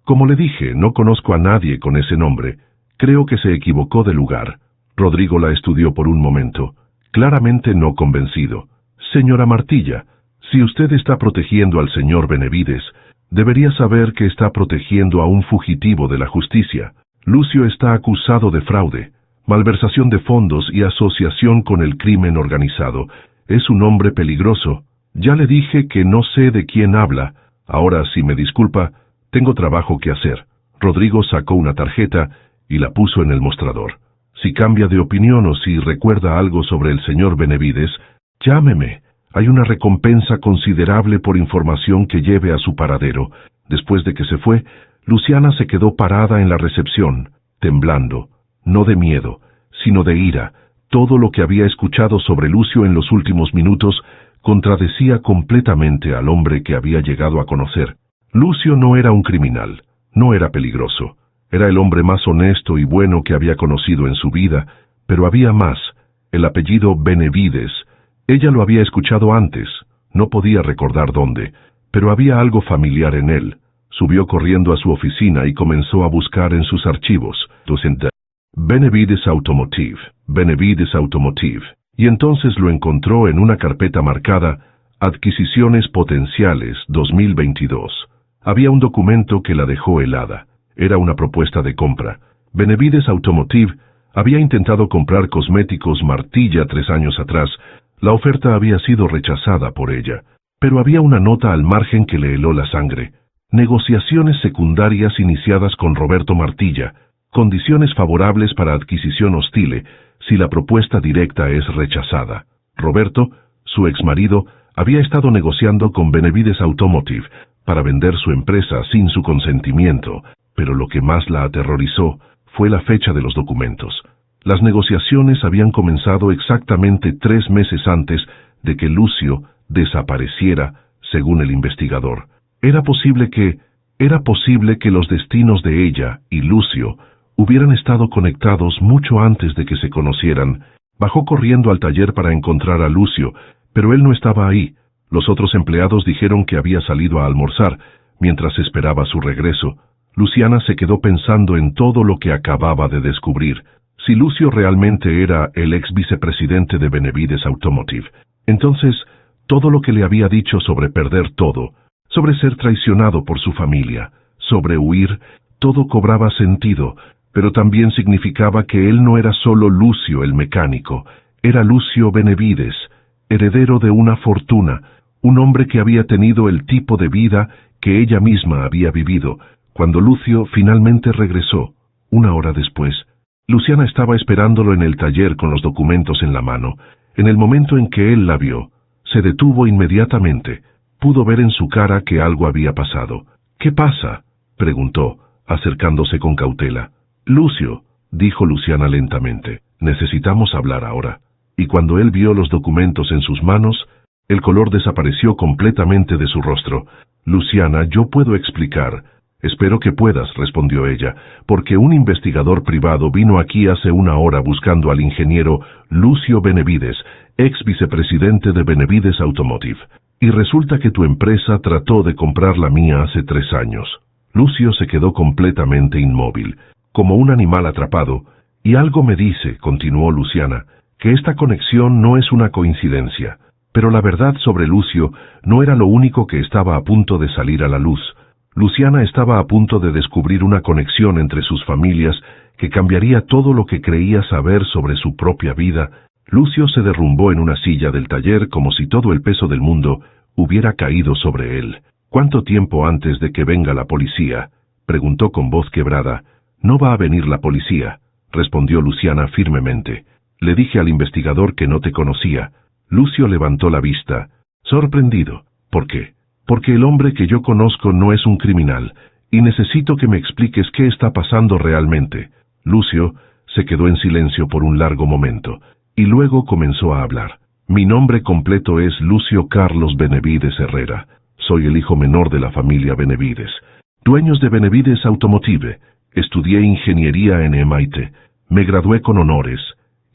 Como le dije, no conozco a nadie con ese nombre. Creo que se equivocó de lugar. Rodrigo la estudió por un momento, claramente no convencido. Señora Martilla, si usted está protegiendo al señor Benevides, debería saber que está protegiendo a un fugitivo de la justicia. Lucio está acusado de fraude, malversación de fondos y asociación con el crimen organizado. Es un hombre peligroso. Ya le dije que no sé de quién habla. Ahora, si me disculpa, tengo trabajo que hacer. Rodrigo sacó una tarjeta y la puso en el mostrador. Si cambia de opinión o si recuerda algo sobre el señor Benevides, llámeme. Hay una recompensa considerable por información que lleve a su paradero. Después de que se fue, Luciana se quedó parada en la recepción, temblando, no de miedo, sino de ira. Todo lo que había escuchado sobre Lucio en los últimos minutos contradecía completamente al hombre que había llegado a conocer. Lucio no era un criminal, no era peligroso. Era el hombre más honesto y bueno que había conocido en su vida, pero había más. El apellido Benevides. Ella lo había escuchado antes, no podía recordar dónde, pero había algo familiar en él. Subió corriendo a su oficina y comenzó a buscar en sus archivos. Benevides Automotive, Benevides Automotive. Y entonces lo encontró en una carpeta marcada Adquisiciones Potenciales 2022. Había un documento que la dejó helada. Era una propuesta de compra. Benevides Automotive había intentado comprar cosméticos Martilla 3 años atrás. La oferta había sido rechazada por ella, pero había una nota al margen que le heló la sangre. Negociaciones secundarias iniciadas con Roberto Martilla. Condiciones favorables para adquisición hostil si la propuesta directa es rechazada. Roberto, su exmarido, había estado negociando con Benevides Automotive para vender su empresa sin su consentimiento, pero lo que más la aterrorizó fue la fecha de los documentos. Las negociaciones habían comenzado exactamente 3 meses antes de que Lucio desapareciera, según el investigador. Era posible que los destinos de ella y Lucio hubieran estado conectados mucho antes de que se conocieran. Bajó corriendo al taller para encontrar a Lucio, pero él no estaba ahí. Los otros empleados dijeron que había salido a almorzar. Mientras esperaba su regreso, Luciana se quedó pensando en todo lo que acababa de descubrir. Si Lucio realmente era el ex vicepresidente de Benevides Automotive, entonces todo lo que le había dicho sobre perder todo, sobre ser traicionado por su familia, sobre huir, todo cobraba sentido, pero también significaba que él no era solo Lucio el mecánico, era Lucio Benevides, heredero de una fortuna, un hombre que había tenido el tipo de vida que ella misma había vivido. Cuando Lucio finalmente regresó, 1 hora después, Luciana estaba esperándolo en el taller con los documentos en la mano. En el momento en que él la vio, se detuvo inmediatamente. Pudo ver en su cara que algo había pasado. «¿Qué pasa?», preguntó, acercándose con cautela. «Lucio, dijo Luciana lentamente. Necesitamos hablar ahora. Y cuando él vio los documentos en sus manos, el color desapareció completamente de su rostro. Luciana, yo puedo explicar. Espero que puedas, respondió ella, porque un investigador privado vino aquí hace una hora buscando al ingeniero Lucio Benevides, ex vicepresidente de Benevides Automotive. Y resulta que tu empresa trató de comprar la mía hace 3 años. Lucio se quedó completamente inmóvil, como un animal atrapado, y algo me dice, continuó Luciana, que esta conexión no es una coincidencia. Pero la verdad sobre Lucio no era lo único que estaba a punto de salir a la luz. Luciana estaba a punto de descubrir una conexión entre sus familias que cambiaría todo lo que creía saber sobre su propia vida. Lucio se derrumbó en una silla del taller como si todo el peso del mundo hubiera caído sobre él. ¿Cuánto tiempo antes de que venga la policía?, preguntó con voz quebrada. No va a venir la policía, respondió Luciana firmemente. Le dije al investigador que no te conocía. Lucio levantó la vista, sorprendido. ¿Por qué? Porque el hombre que yo conozco no es un criminal, y necesito que me expliques qué está pasando realmente. Lucio se quedó en silencio por un largo momento, y luego comenzó a hablar. Mi nombre completo es Lucio Carlos Benevides Herrera. Soy el hijo menor de la familia Benevides, dueños de Benevides Automotive. Estudié ingeniería en MIT, me gradué con honores,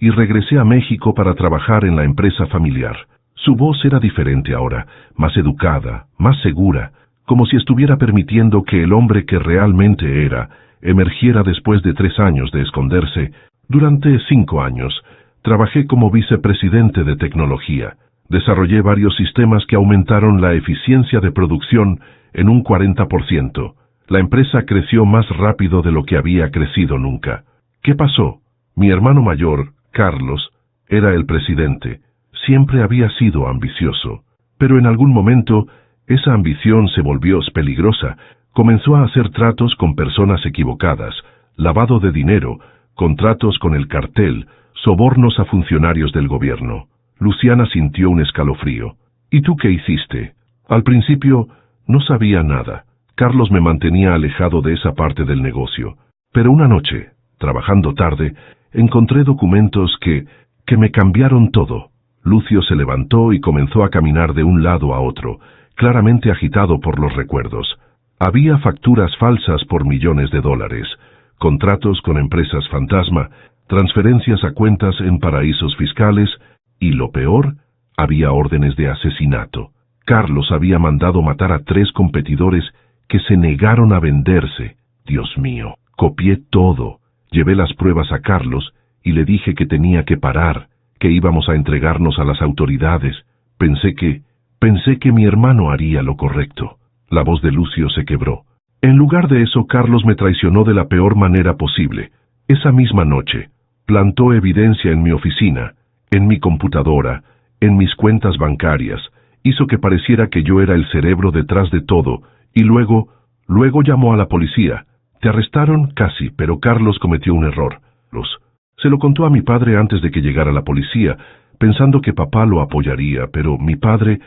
y regresé a México para trabajar en la empresa familiar. Su voz era diferente ahora, más educada, más segura, como si estuviera permitiendo que el hombre que realmente era emergiera después de 3 años de esconderse. Durante 5 años, trabajé como vicepresidente de tecnología. Desarrollé varios sistemas que aumentaron la eficiencia de producción en un 40%. La empresa creció más rápido de lo que había crecido nunca. ¿Qué pasó? Mi hermano mayor, Carlos, era el presidente. Siempre había sido ambicioso. Pero en algún momento, esa ambición se volvió peligrosa. Comenzó a hacer tratos con personas equivocadas, lavado de dinero, contratos con el cartel, sobornos a funcionarios del gobierno. Luciana sintió un escalofrío. ¿Y tú qué hiciste? Al principio, no sabía nada. Carlos me mantenía alejado de esa parte del negocio. Pero una noche, trabajando tarde, encontré documentos que me cambiaron todo. Lucio se levantó y comenzó a caminar de un lado a otro, claramente agitado por los recuerdos. Había facturas falsas por millones de dólares, contratos con empresas fantasma, transferencias a cuentas en paraísos fiscales, y lo peor, había órdenes de asesinato. Carlos había mandado matar a 3 competidores que se negaron a venderse. Dios mío, copié todo. Llevé las pruebas a Carlos y le dije que tenía que parar, que íbamos a entregarnos a las autoridades. Pensé que mi hermano haría lo correcto. La voz de Lucio se quebró. En lugar de eso, Carlos me traicionó de la peor manera posible. Esa misma noche, plantó evidencia en mi oficina, en mi computadora, en mis cuentas bancarias, hizo que pareciera que yo era el cerebro detrás de todo, y luego llamó a la policía. Te arrestaron casi, pero Carlos cometió un error. Se lo contó a mi padre antes de que llegara la policía, pensando que papá lo apoyaría, pero mi padre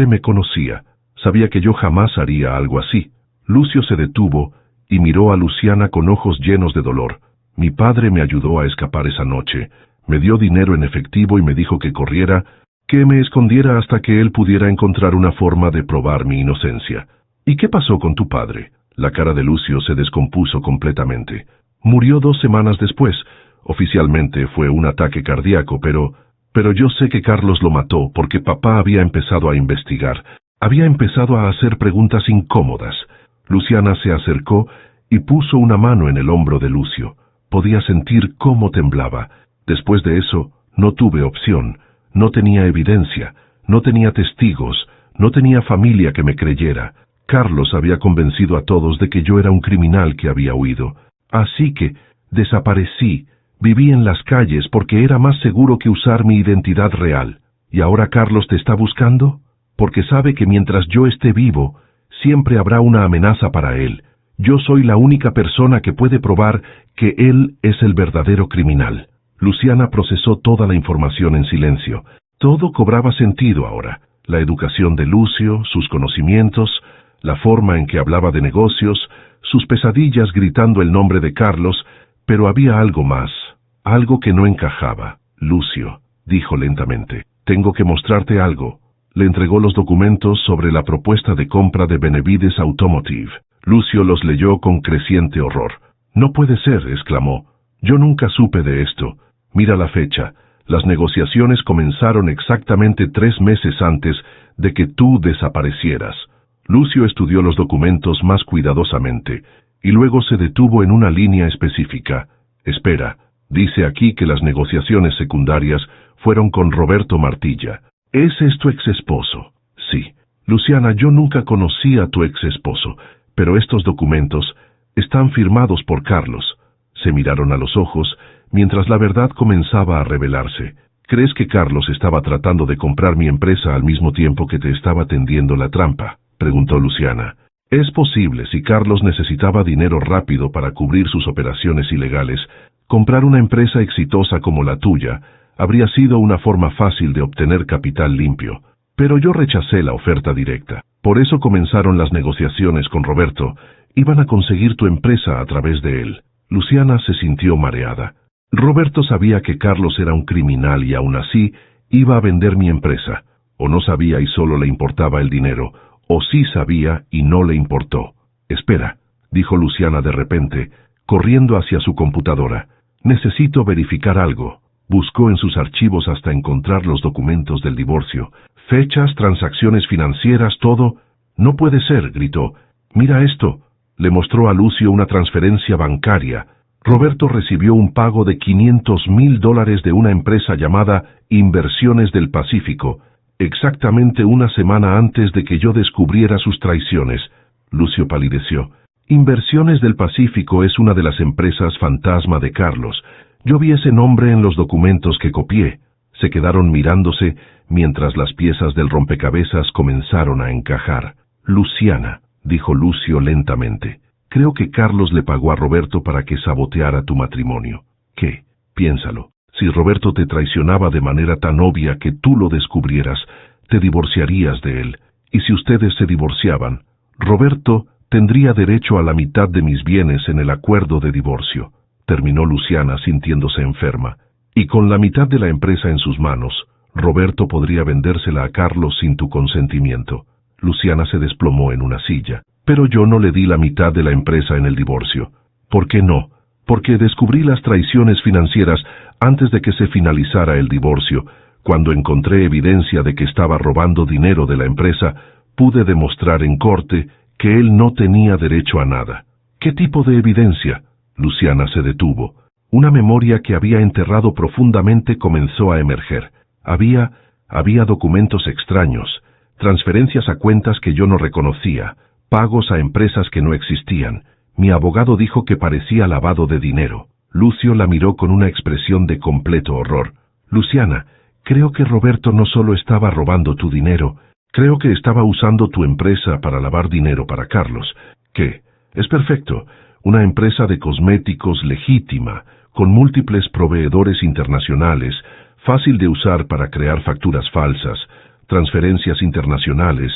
me conocía, sabía que yo jamás haría algo así. Lucio se detuvo y miró a Luciana con ojos llenos de dolor. Mi padre me ayudó a escapar esa noche, me dio dinero en efectivo y me dijo que corriera, que me escondiera hasta que él pudiera encontrar una forma de probar mi inocencia. ¿Y qué pasó con tu padre? La cara de Lucio se descompuso completamente. Murió 2 semanas después. Oficialmente fue un ataque cardíaco, pero yo sé que Carlos lo mató porque papá había empezado a investigar. Había empezado a hacer preguntas incómodas. Luciana se acercó y puso una mano en el hombro de Lucio. Podía sentir cómo temblaba. Después de eso, no tuve opción. No tenía evidencia, no tenía testigos, no tenía familia que me creyera. Carlos había convencido a todos de que yo era un criminal que había huido. Así que desaparecí, viví en las calles porque era más seguro que usar mi identidad real. ¿Y ahora Carlos te está buscando? Porque sabe que mientras yo esté vivo, siempre habrá una amenaza para él. Yo soy la única persona que puede probar que él es el verdadero criminal. Luciana procesó toda la información en silencio. Todo cobraba sentido ahora. La educación de Lucio, sus conocimientos, la forma en que hablaba de negocios, sus pesadillas gritando el nombre de Carlos, Pero había algo más, algo que no encajaba. Lucio, dijo lentamente, tengo que mostrarte algo. Le entregó los documentos sobre la propuesta de compra de Benevides Automotive. Lucio los leyó con creciente horror. No puede ser, exclamó. Yo nunca supe de esto. Mira la fecha. Las negociaciones comenzaron exactamente 3 meses antes de que tú desaparecieras. Lucio estudió los documentos más cuidadosamente, y luego se detuvo en una línea específica. Espera, dice aquí que las negociaciones secundarias fueron con Roberto Martilla. ¿Ese es tu exesposo? Sí. Luciana, yo nunca conocí a tu exesposo, pero estos documentos están firmados por Carlos. Se miraron a los ojos, mientras la verdad comenzaba a revelarse. ¿Crees que Carlos estaba tratando de comprar mi empresa al mismo tiempo que te estaba tendiendo la trampa?, preguntó Luciana. Es posible, si Carlos necesitaba dinero rápido para cubrir sus operaciones ilegales. Comprar una empresa exitosa como la tuya habría sido una forma fácil de obtener capital limpio. Pero yo rechacé la oferta directa. Por eso comenzaron las negociaciones con Roberto. Iban a conseguir tu empresa a través de él. Luciana se sintió mareada. Roberto sabía que Carlos era un criminal y aún así iba a vender mi empresa. O no sabía y solo le importaba el dinero, o sí sabía y no le importó. Espera, dijo Luciana de repente, corriendo hacia su computadora. Necesito verificar algo. Buscó en sus archivos hasta encontrar los documentos del divorcio. Fechas, transacciones financieras, todo. No puede ser, gritó. Mira esto. Le mostró a Lucio una transferencia bancaria. Roberto recibió un pago de $500,000 de una empresa llamada Inversiones del Pacífico, exactamente una semana antes de que yo descubriera sus traiciones. Lucio palideció. Inversiones del Pacífico es una de las empresas fantasma de Carlos. Yo vi ese nombre en los documentos que copié. Se quedaron mirándose mientras las piezas del rompecabezas comenzaron a encajar. Luciana, dijo Lucio lentamente, creo que Carlos le pagó a Roberto para que saboteara tu matrimonio. ¿Qué? Piénsalo. Si Roberto te traicionaba de manera tan obvia que tú lo descubrieras, te divorciarías de él. Y si ustedes se divorciaban, Roberto tendría derecho a la mitad de mis bienes en el acuerdo de divorcio. Terminó Luciana sintiéndose enferma. Y con la mitad de la empresa en sus manos, Roberto podría vendérsela a Carlos sin tu consentimiento. Luciana se desplomó en una silla. Pero yo no le di la mitad de la empresa en el divorcio. ¿Por qué no? Porque descubrí las traiciones financieras antes de que se finalizara el divorcio. Cuando encontré evidencia de que estaba robando dinero de la empresa, pude demostrar en corte que él no tenía derecho a nada. ¿Qué tipo de evidencia? Luciana se detuvo. Una memoria que había enterrado profundamente comenzó a emerger. Había documentos extraños, transferencias a cuentas que yo no reconocía, pagos a empresas que no existían. Mi abogado dijo que parecía lavado de dinero. Lucio la miró con una expresión de completo horror. Luciana, creo que Roberto no solo estaba robando tu dinero, creo que estaba usando tu empresa para lavar dinero para Carlos. ¿Qué? Es perfecto. Una empresa de cosméticos legítima, con múltiples proveedores internacionales, fácil de usar para crear facturas falsas, transferencias internacionales,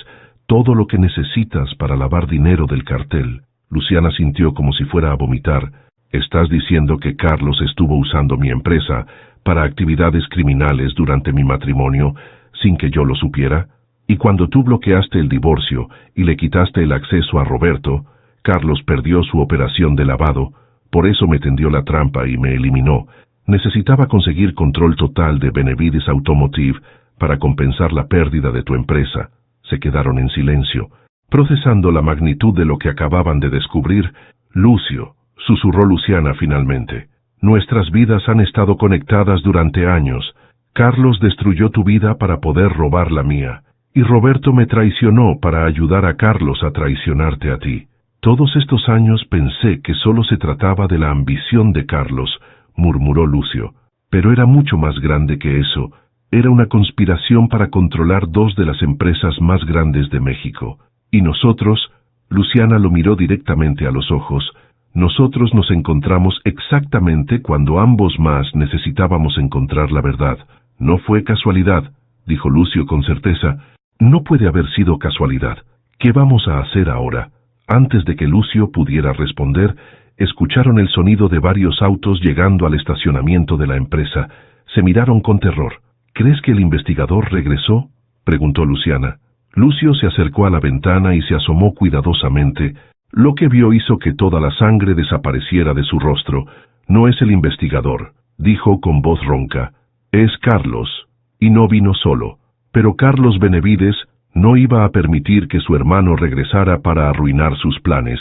todo lo que necesitas para lavar dinero del cartel. Luciana sintió como si fuera a vomitar. ¿Estás diciendo que Carlos estuvo usando mi empresa para actividades criminales durante mi matrimonio sin que yo lo supiera? Y cuando tú bloqueaste el divorcio y le quitaste el acceso a Roberto, Carlos perdió su operación de lavado, por eso me tendió la trampa y me eliminó. Necesitaba conseguir control total de Benevides Automotive para compensar la pérdida de tu empresa. Se quedaron en silencio, procesando la magnitud de lo que acababan de descubrir. Lucio, susurró Luciana finalmente, nuestras vidas han estado conectadas durante años. Carlos destruyó tu vida para poder robar la mía, y Roberto me traicionó para ayudar a Carlos a traicionarte a ti. Todos estos años pensé que solo se trataba de la ambición de Carlos, murmuró Lucio, pero era mucho más grande que eso. Era una conspiración para controlar 2 de las empresas más grandes de México. Y nosotros, Luciana lo miró directamente a los ojos, nosotros nos encontramos exactamente cuando ambos más necesitábamos encontrar la verdad. No fue casualidad, dijo Lucio con certeza. No puede haber sido casualidad. ¿Qué vamos a hacer ahora? Antes de que Lucio pudiera responder, escucharon el sonido de varios autos llegando al estacionamiento de la empresa. Se miraron con terror. ¿Crees que el investigador regresó?, preguntó Luciana. Lucio se acercó a la ventana y se asomó cuidadosamente. Lo que vio hizo que toda la sangre desapareciera de su rostro. No es el investigador, dijo con voz ronca. Es Carlos, y no vino solo. Pero Carlos Benavides no iba a permitir que su hermano regresara para arruinar sus planes,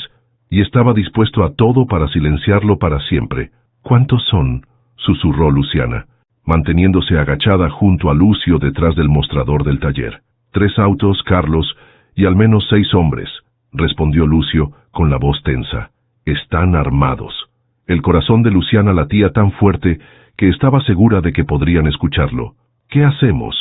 y estaba dispuesto a todo para silenciarlo para siempre. ¿Cuántos son?, susurró Luciana, manteniéndose agachada junto a Lucio detrás del mostrador del taller. 3 autos, Carlos, y al menos 6 hombres, respondió Lucio con la voz tensa. Están armados. El corazón de Luciana latía tan fuerte que estaba segura de que podrían escucharlo. ¿Qué hacemos?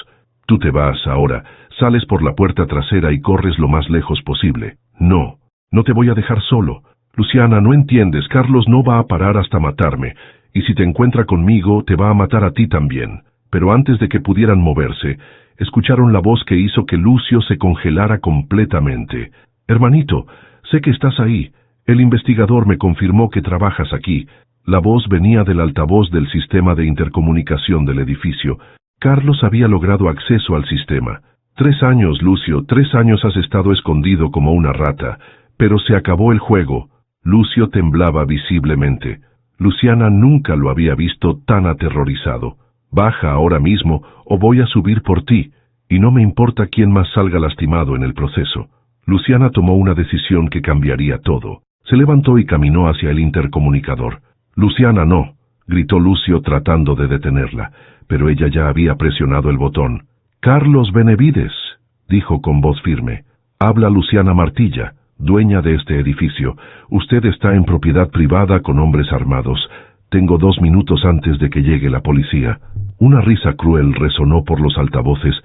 Tú te vas ahora, sales por la puerta trasera y corres lo más lejos posible. No, no te voy a dejar solo. Luciana, no entiendes, Carlos no va a parar hasta matarme, y si te encuentra conmigo, te va a matar a ti también. Pero antes de que pudieran moverse, escucharon la voz que hizo que Lucio se congelara completamente. Hermanito, sé que estás ahí. El investigador me confirmó que trabajas aquí. La voz venía del altavoz del sistema de intercomunicación del edificio. Carlos había logrado acceso al sistema. 3 años, Lucio, 3 años has estado escondido como una rata, pero se acabó el juego. Lucio temblaba visiblemente. Luciana nunca lo había visto tan aterrorizado. Baja ahora mismo o voy a subir por ti, y no me importa quién más salga lastimado en el proceso. Luciana tomó una decisión que cambiaría todo. Se levantó y caminó hacia el intercomunicador. Luciana, no, gritó Lucio tratando de detenerla, pero ella ya había presionado el botón. Carlos Benavides, dijo con voz firme. Habla Luciana Martilla, dueña de este edificio. Usted está en propiedad privada con hombres armados. Tengo 2 minutos antes de que llegue la policía. Una risa cruel resonó por los altavoces.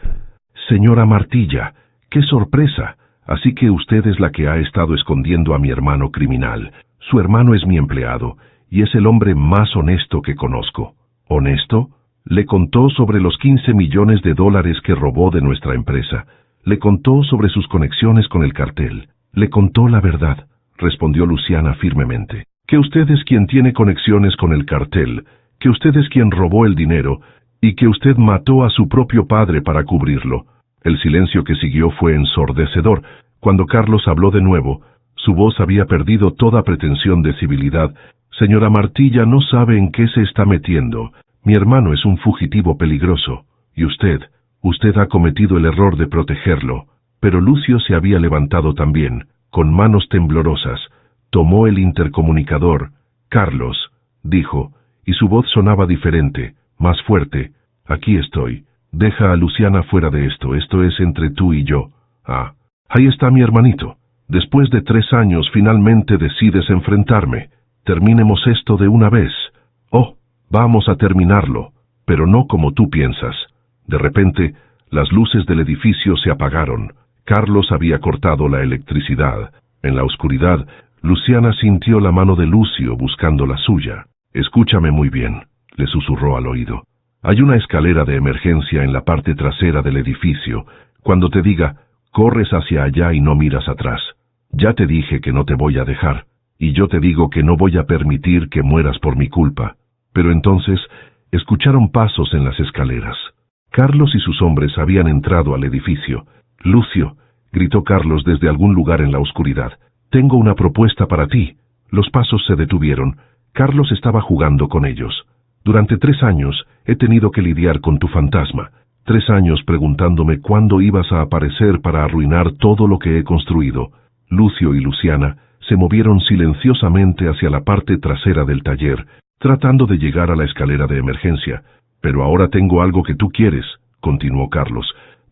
Señora Martilla, ¡qué sorpresa! Así que usted es la que ha estado escondiendo a mi hermano criminal. Su hermano es mi empleado, y es el hombre más honesto que conozco. ¿Honesto? Le contó sobre los 15 millones de dólares que robó de nuestra empresa. Le contó sobre sus conexiones con el cartel. Le contó la verdad, respondió Luciana firmemente. Que usted es quien tiene conexiones con el cartel, que usted es quien robó el dinero, y que usted mató a su propio padre para cubrirlo. El silencio que siguió fue ensordecedor. Cuando Carlos habló de nuevo, su voz había perdido toda pretensión de civilidad. Señora Martilla no sabe en qué se está metiendo. Mi hermano es un fugitivo peligroso, y usted ha cometido el error de protegerlo. Pero Lucio se había levantado también, con manos temblorosas. Tomó el intercomunicador. Carlos, dijo, y su voz sonaba diferente, más fuerte. Aquí estoy. Deja a Luciana fuera de esto. Esto es entre tú y yo. Ah, ahí está mi hermanito. Después de 3 años finalmente decides enfrentarme. Terminemos esto de una vez. Oh, vamos a terminarlo, pero no como tú piensas. De repente, las luces del edificio se apagaron. Carlos había cortado la electricidad. En la oscuridad, Luciana sintió la mano de Lucio buscando la suya. Escúchame muy bien, le susurró al oído. Hay una escalera de emergencia en la parte trasera del edificio. Cuando te diga, corres hacia allá y no miras atrás. Ya te dije que no te voy a dejar, y yo te digo que no voy a permitir que mueras por mi culpa. Pero entonces, escucharon pasos en las escaleras. Carlos y sus hombres habían entrado al edificio. Lucio, gritó Carlos desde algún lugar en la oscuridad. Tengo una propuesta para ti. Los pasos se detuvieron. Carlos estaba jugando con ellos. Durante 3 años he tenido que lidiar con tu fantasma. 3 años preguntándome cuándo ibas a aparecer para arruinar todo lo que he construido. Lucio y Luciana se movieron silenciosamente hacia la parte trasera del taller, tratando de llegar a la escalera de emergencia. Pero ahora tengo algo que tú quieres, continuó Carlos.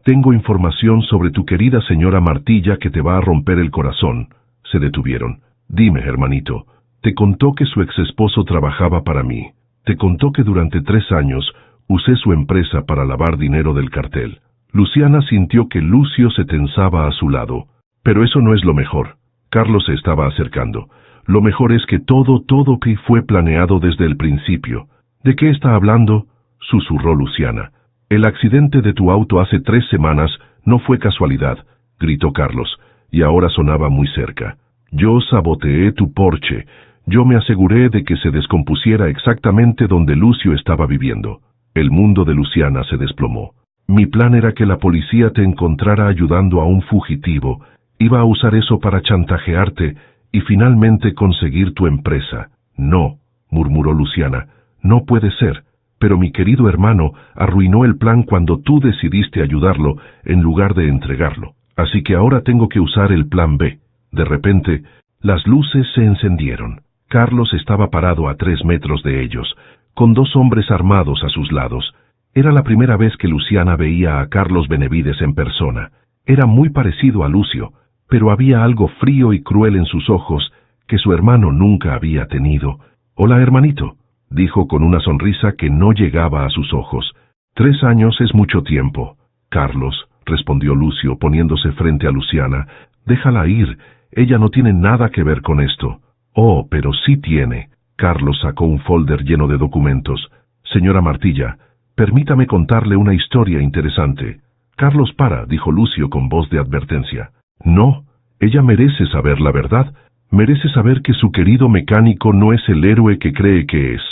Tengo información sobre tu querida señora Martilla que te va a romper el corazón. Se detuvieron. Dime, hermanito, te contó que su exesposo trabajaba para mí. Te contó que durante 3 años usé su empresa para lavar dinero del cartel. Luciana sintió que Lucio se tensaba a su lado. Pero eso no es lo mejor. Carlos se estaba acercando. Lo mejor es que todo que fue planeado desde el principio. ¿De qué está hablando?, susurró Luciana. El accidente de tu auto hace 3 semanas no fue casualidad, gritó Carlos, y ahora sonaba muy cerca. Yo saboteé tu Porsche. Yo me aseguré de que se descompusiera exactamente donde Lucio estaba viviendo. El mundo de Luciana se desplomó. Mi plan era que la policía te encontrara ayudando a un fugitivo. Iba a usar eso para chantajearte y finalmente conseguir tu empresa. No, murmuró Luciana, no puede ser. Pero mi querido hermano arruinó el plan cuando tú decidiste ayudarlo en lugar de entregarlo. Así que ahora tengo que usar el plan B. De repente, las luces se encendieron. Carlos estaba parado a 3 metros de ellos, con 2 hombres armados a sus lados. Era la primera vez que Luciana veía a Carlos Benavides en persona. Era muy parecido a Lucio, pero había algo frío y cruel en sus ojos que su hermano nunca había tenido. «Hola, hermanito», dijo con una sonrisa que no llegaba a sus ojos. 3 años es mucho tiempo. «Carlos», respondió Lucio poniéndose frente a Luciana, «déjala ir, ella no tiene nada que ver con esto». «Oh, pero sí tiene». Carlos sacó un folder lleno de documentos. «Señora Martilla, permítame contarle una historia interesante». «Carlos, para», dijo Lucio con voz de advertencia. «No, ella merece saber la verdad. Merece saber que su querido mecánico no es el héroe que cree que es».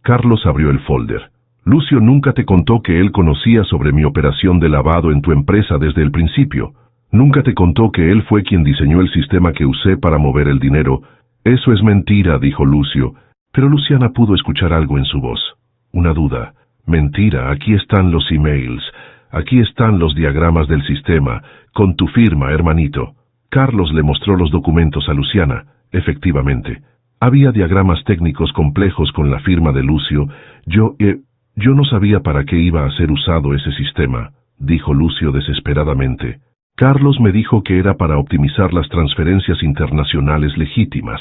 Carlos abrió el folder. «Lucio nunca te contó que él conocía sobre mi operación de lavado en tu empresa desde el principio. Nunca te contó que él fue quien diseñó el sistema que usé para mover el dinero». «Eso es mentira», dijo Lucio, pero Luciana pudo escuchar algo en su voz. Una duda. «Mentira, aquí están los emails. Aquí están los diagramas del sistema, con tu firma, hermanito». Carlos le mostró los documentos a Luciana. Efectivamente, había diagramas técnicos complejos con la firma de Lucio. Yo no sabía para qué iba a ser usado ese sistema», dijo Lucio desesperadamente. «Carlos me dijo que era para optimizar las transferencias internacionales legítimas».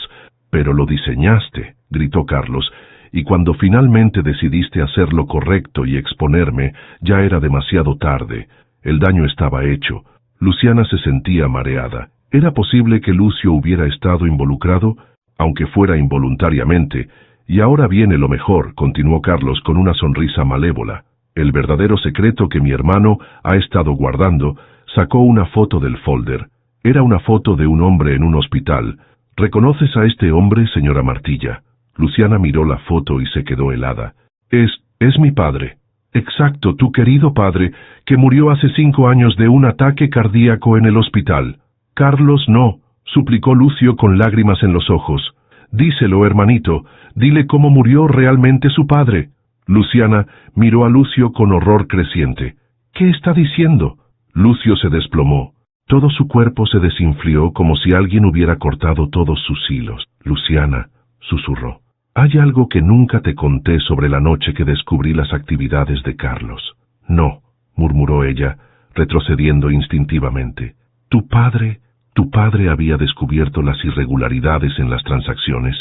«Pero lo diseñaste», gritó Carlos, «y cuando finalmente decidiste hacer lo correcto y exponerme, ya era demasiado tarde. El daño estaba hecho». Luciana se sentía mareada. ¿Era posible que Lucio hubiera estado involucrado? Aunque fuera involuntariamente. «Y ahora viene lo mejor», continuó Carlos con una sonrisa malévola. «El verdadero secreto que mi hermano ha estado guardando». Sacó una foto del folder. Era una foto de un hombre en un hospital. «¿Reconoces a este hombre, señora Martilla?» Luciana miró la foto y se quedó helada. Es mi padre». «Exacto, tu querido padre, que murió hace 5 años de un ataque cardíaco en el hospital». «Carlos, no», suplicó Lucio con lágrimas en los ojos. «Díselo, hermanito, dile cómo murió realmente su padre». Luciana miró a Lucio con horror creciente. «¿Qué está diciendo?» Lucio se desplomó. Todo su cuerpo se desinflió como si alguien hubiera cortado todos sus hilos. «Luciana», susurró, «hay algo que nunca te conté sobre la noche que descubrí las actividades de Carlos». «No», murmuró ella, retrocediendo instintivamente. Tu padre había descubierto las irregularidades en las transacciones.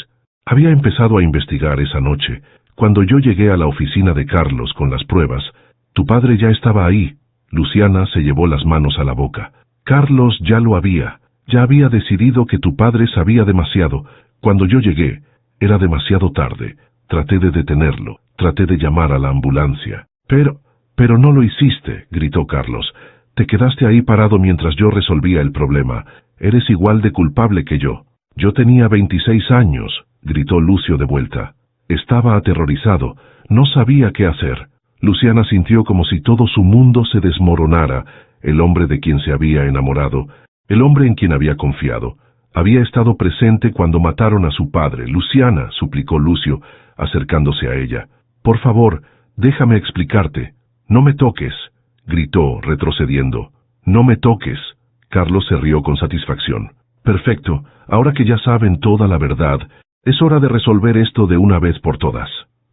Había empezado a investigar esa noche. Cuando yo llegué a la oficina de Carlos con las pruebas, tu padre ya estaba ahí». Luciana se llevó las manos a la boca. «Carlos ya había decidido que tu padre sabía demasiado. Cuando yo llegué, era demasiado tarde. Traté de detenerlo, traté de llamar a la ambulancia». Pero no lo hiciste», gritó Carlos. «Te quedaste ahí parado mientras yo resolvía el problema. Eres igual de culpable que yo». «Yo tenía 26 años», gritó Lucio de vuelta. Estaba aterrorizado, no sabía qué hacer. Luciana sintió como si todo su mundo se desmoronara. El hombre de quien se había enamorado, el hombre en quien había confiado, había estado presente cuando mataron a su padre. «Luciana», suplicó Lucio, acercándose a ella. «Por favor, déjame explicarte». «No me toques», gritó, retrocediendo. «No me toques». Carlos se rió con satisfacción. «Perfecto, ahora que ya saben toda la verdad, es hora de resolver esto de una vez por todas».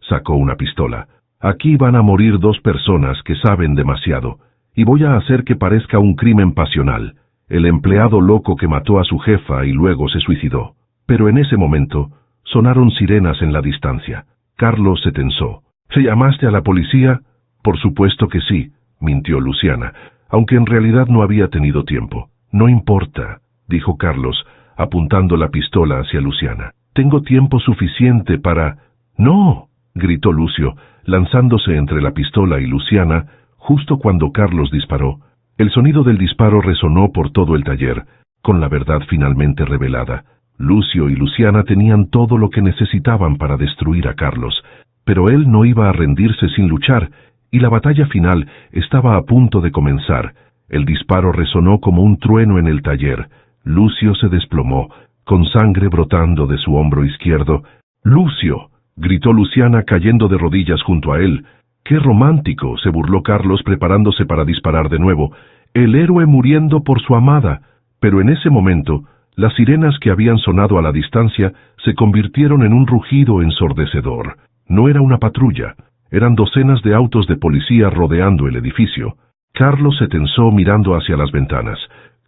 Sacó una pistola. «Aquí van a morir 2 personas que saben demasiado, y voy a hacer que parezca un crimen pasional. El empleado loco que mató a su jefa y luego se suicidó». Pero en ese momento, sonaron sirenas en la distancia. Carlos se tensó. «¿Se llamaste a la policía?» «Por supuesto que sí», mintió Luciana, aunque en realidad no había tenido tiempo. «No importa», dijo Carlos, apuntando la pistola hacia Luciana. «Tengo tiempo suficiente para...» «No», gritó Lucio, lanzándose entre la pistola y Luciana, justo cuando Carlos disparó. El sonido del disparo resonó por todo el taller, con la verdad finalmente revelada. Lucio y Luciana tenían todo lo que necesitaban para destruir a Carlos, pero él no iba a rendirse sin luchar, y la batalla final estaba a punto de comenzar. El disparo resonó como un trueno en el taller. Lucio se desplomó, con sangre brotando de su hombro izquierdo. ¡Lucio!, gritó Luciana cayendo de rodillas junto a él. ¡Qué romántico!, se burló Carlos preparándose para disparar de nuevo. El héroe muriendo por su amada. Pero en ese momento, las sirenas que habían sonado a la distancia se convirtieron en un rugido ensordecedor. No era una patrulla, eran docenas de autos de policía rodeando el edificio. Carlos se tensó mirando hacia las ventanas.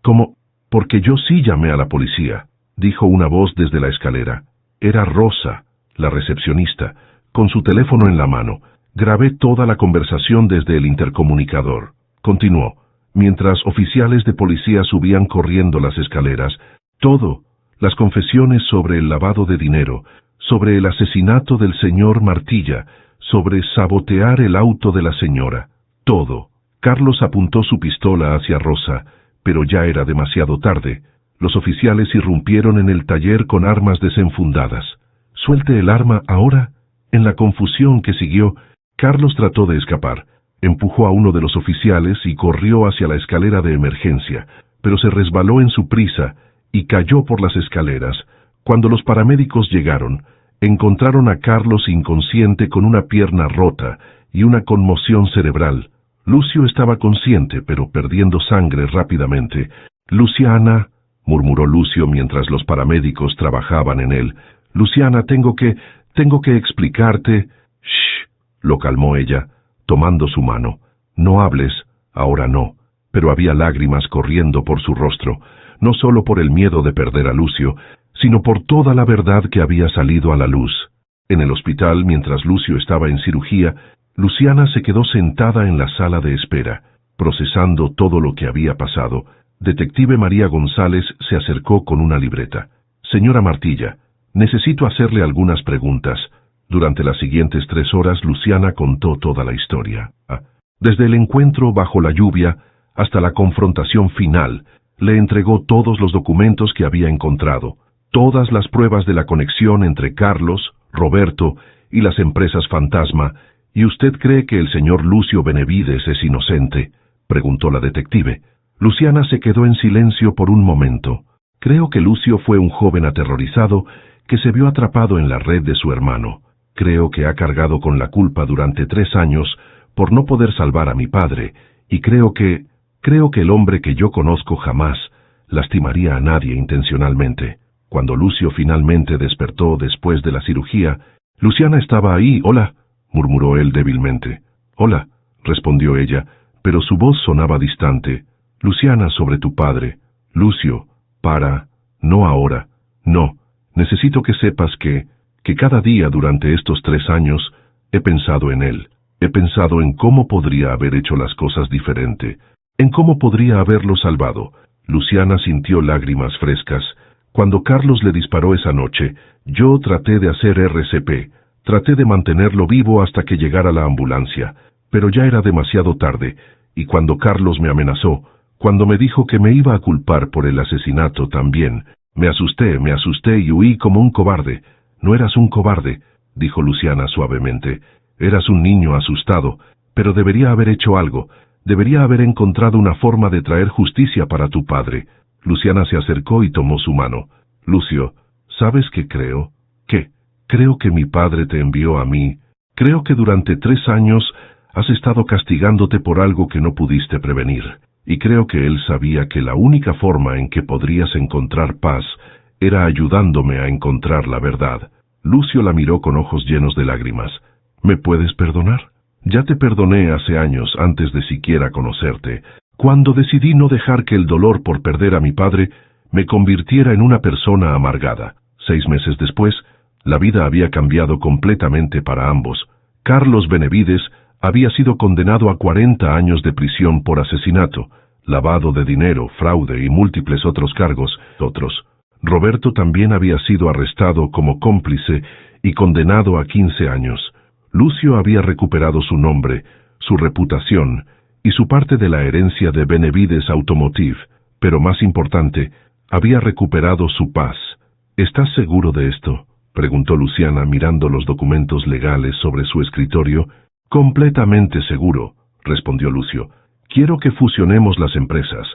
«¿Cómo? Porque yo sí llamé a la policía», dijo una voz desde la escalera. Era Rosa, la recepcionista, con su teléfono en la mano. Grabé toda la conversación desde el intercomunicador. Continuó, mientras oficiales de policía subían corriendo las escaleras. Todo, las confesiones sobre el lavado de dinero, sobre el asesinato del señor Martilla, sobre sabotear el auto de la señora. Todo. Carlos apuntó su pistola hacia Rosa, pero ya era demasiado tarde. Los oficiales irrumpieron en el taller con armas desenfundadas. «Suelte el arma ahora». En la confusión que siguió, Carlos trató de escapar. Empujó a uno de los oficiales y corrió hacia la escalera de emergencia, pero se resbaló en su prisa y cayó por las escaleras. Cuando los paramédicos llegaron, encontraron a Carlos inconsciente con una pierna rota y una conmoción cerebral. Lucio estaba consciente, pero perdiendo sangre rápidamente. «Luciana», murmuró Lucio mientras los paramédicos trabajaban en él. «Luciana, tengo que explicarte». «Shh», lo calmó ella, tomando su mano. «No hables, ahora no». Pero había lágrimas corriendo por su rostro, no solo por el miedo de perder a Lucio, sino por toda la verdad que había salido a la luz. En el hospital, mientras Lucio estaba en cirugía, Luciana se quedó sentada en la sala de espera, procesando todo lo que había pasado. Detective María González se acercó con una libreta. «Señora Martilla, necesito hacerle algunas preguntas». Durante las siguientes 3 horas, Luciana contó toda la historia. Desde el encuentro bajo la lluvia hasta la confrontación final, le entregó todos los documentos que había encontrado, todas las pruebas de la conexión entre Carlos, Roberto y las empresas fantasma. «¿Y usted cree que el señor Lucio Benevides es inocente?», preguntó la detective. Luciana se quedó en silencio por un momento. «Creo que Lucio fue un joven aterrorizado que se vio atrapado en la red de su hermano. Creo que ha cargado con la culpa durante 3 años por no poder salvar a mi padre, y creo que el hombre que yo conozco jamás lastimaría a nadie intencionalmente». Cuando Lucio finalmente despertó después de la cirugía, Luciana estaba ahí. «Hola», murmuró él débilmente. «Hola», respondió ella, pero su voz sonaba distante. «Luciana, sobre tu padre». «Lucio, para. No ahora. No. Necesito que sepas que cada día durante estos 3 años he pensado en él. He pensado en cómo podría haber hecho las cosas diferente, en cómo podría haberlo salvado». Luciana sintió lágrimas frescas. «Cuando Carlos le disparó esa noche, yo traté de hacer RCP. Traté de mantenerlo vivo hasta que llegara la ambulancia, pero ya era demasiado tarde, y cuando Carlos me amenazó, cuando me dijo que me iba a culpar por el asesinato también, me asusté y huí como un cobarde». «No eras un cobarde», dijo Luciana suavemente. «Eras un niño asustado, pero debería haber hecho algo. Debería haber encontrado una forma de traer justicia para tu padre». Luciana se acercó y tomó su mano. «Lucio, ¿sabes qué creo?» «¿Qué?» «Creo que mi padre te envió a mí. Creo que durante 3 años has estado castigándote por algo que no pudiste prevenir. Y creo que él sabía que la única forma en que podrías encontrar paz era ayudándome a encontrar la verdad». Lucio la miró con ojos llenos de lágrimas. «¿Me puedes perdonar? Ya te perdoné hace años, antes de siquiera conocerte, cuando decidí no dejar que el dolor por perder a mi padre me convirtiera en una persona amargada». 6 meses después, la vida había cambiado completamente para ambos. Carlos Benevides había sido condenado a 40 años de prisión por asesinato, lavado de dinero, fraude y múltiples otros cargos. Roberto también había sido arrestado como cómplice y condenado a 15 años. Lucio había recuperado su nombre, su reputación y su parte de la herencia de Benevides Automotive, pero más importante, había recuperado su paz. ¿Estás seguro de esto?, preguntó Luciana mirando los documentos legales sobre su escritorio. Completamente seguro, respondió Lucio. Quiero que fusionemos las empresas.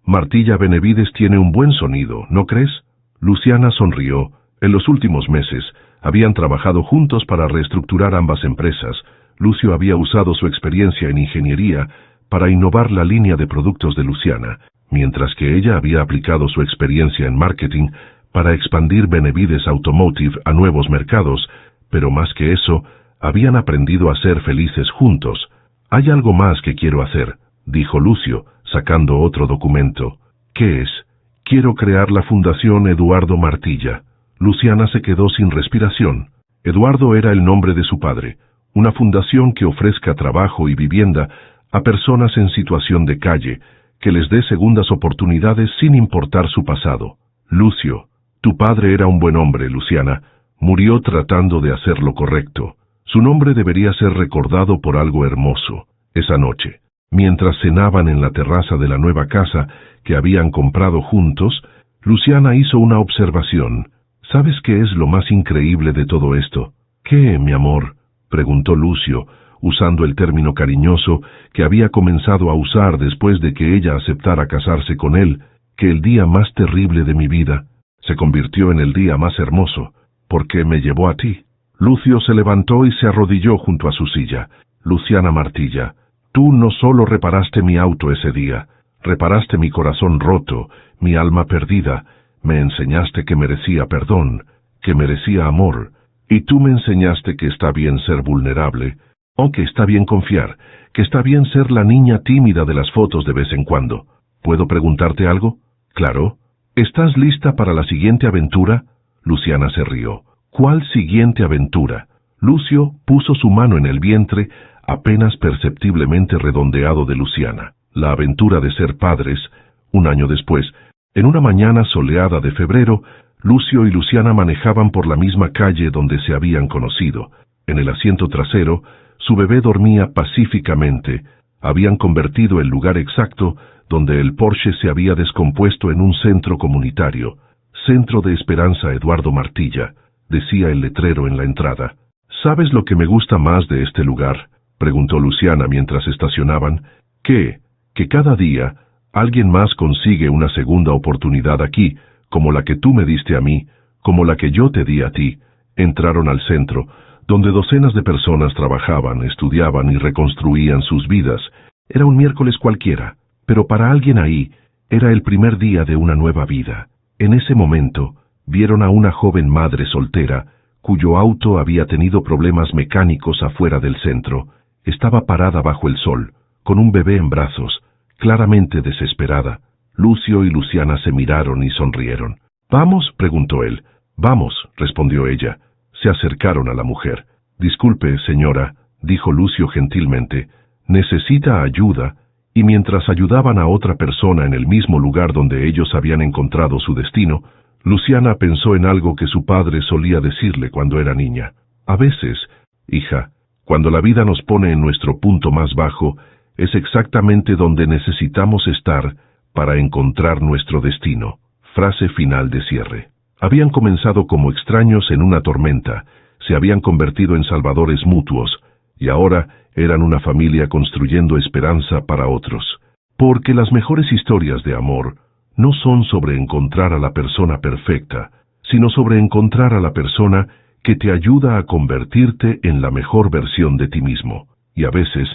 Martilla Benevides tiene un buen sonido, ¿no crees? Luciana sonrió. En los últimos meses, habían trabajado juntos para reestructurar ambas empresas. Lucio había usado su experiencia en ingeniería para innovar la línea de productos de Luciana, mientras que ella había aplicado su experiencia en marketing para expandir Benevides Automotive a nuevos mercados, pero más que eso, habían aprendido a ser felices juntos. Hay algo más que quiero hacer, dijo Lucio, sacando otro documento. ¿Qué es? Quiero crear la Fundación Eduardo Martilla. Luciana se quedó sin respiración. Eduardo era el nombre de su padre, una fundación que ofrezca trabajo y vivienda a personas en situación de calle, que les dé segundas oportunidades sin importar su pasado. Lucio, tu padre era un buen hombre, Luciana. Murió tratando de hacer lo correcto. Su nombre debería ser recordado por algo hermoso. Esa noche, mientras cenaban en la terraza de la nueva casa que habían comprado juntos, Luciana hizo una observación. ¿Sabes qué es lo más increíble de todo esto? ¿Qué, mi amor?, preguntó Lucio, usando el término cariñoso que había comenzado a usar después de que ella aceptara casarse con él, que el día más terrible de mi vida se convirtió en el día más hermoso, porque me llevó a ti. Lucio se levantó y se arrodilló junto a su silla. Luciana Martilla, tú no solo reparaste mi auto ese día, reparaste mi corazón roto, mi alma perdida, me enseñaste que merecía perdón, que merecía amor, y tú me enseñaste que está bien ser vulnerable, o que está bien confiar, que está bien ser la niña tímida de las fotos de vez en cuando. ¿Puedo preguntarte algo? Claro. ¿Estás lista para la siguiente aventura? Luciana se rió. ¿Cuál siguiente aventura? Lucio puso su mano en el vientre, apenas perceptiblemente redondeado de Luciana. La aventura de ser padres. Un año después, en una mañana soleada de febrero, Lucio y Luciana manejaban por la misma calle donde se habían conocido. En el asiento trasero, su bebé dormía pacíficamente. Habían convertido el lugar exacto donde el Porsche se había descompuesto en un centro comunitario. Centro de Esperanza Eduardo Martilla, decía el letrero en la entrada. ¿Sabes lo que me gusta más de este lugar?, preguntó Luciana mientras estacionaban. ¿Qué? Que cada día alguien más consigue una segunda oportunidad aquí, como la que tú me diste a mí, como la que yo te di a ti. Entraron al centro, donde docenas de personas trabajaban, estudiaban y reconstruían sus vidas. Era un miércoles cualquiera, pero para alguien ahí era el primer día de una nueva vida. En ese momento, vieron a una joven madre soltera, cuyo auto había tenido problemas mecánicos afuera del centro. Estaba parada bajo el sol, con un bebé en brazos, claramente desesperada. Lucio y Luciana se miraron y sonrieron. ¿Vamos?, preguntó él. Vamos, respondió ella. Se acercaron a la mujer. Disculpe, señora, dijo Lucio gentilmente. ¿Necesita ayuda? Y mientras ayudaban a otra persona en el mismo lugar donde ellos habían encontrado su destino, Luciana pensó en algo que su padre solía decirle cuando era niña. A veces, hija, cuando la vida nos pone en nuestro punto más bajo, es exactamente donde necesitamos estar para encontrar nuestro destino. Frase final de cierre. Habían comenzado como extraños en una tormenta, se habían convertido en salvadores mutuos, y ahora eran una familia construyendo esperanza para otros. Porque las mejores historias de amor no son sobre encontrar a la persona perfecta, sino sobre encontrar a la persona que te ayuda a convertirte en la mejor versión de ti mismo. Y a veces,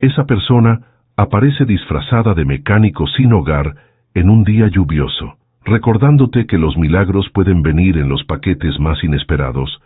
esa persona aparece disfrazada de mecánico sin hogar en un día lluvioso, recordándote que los milagros pueden venir en los paquetes más inesperados,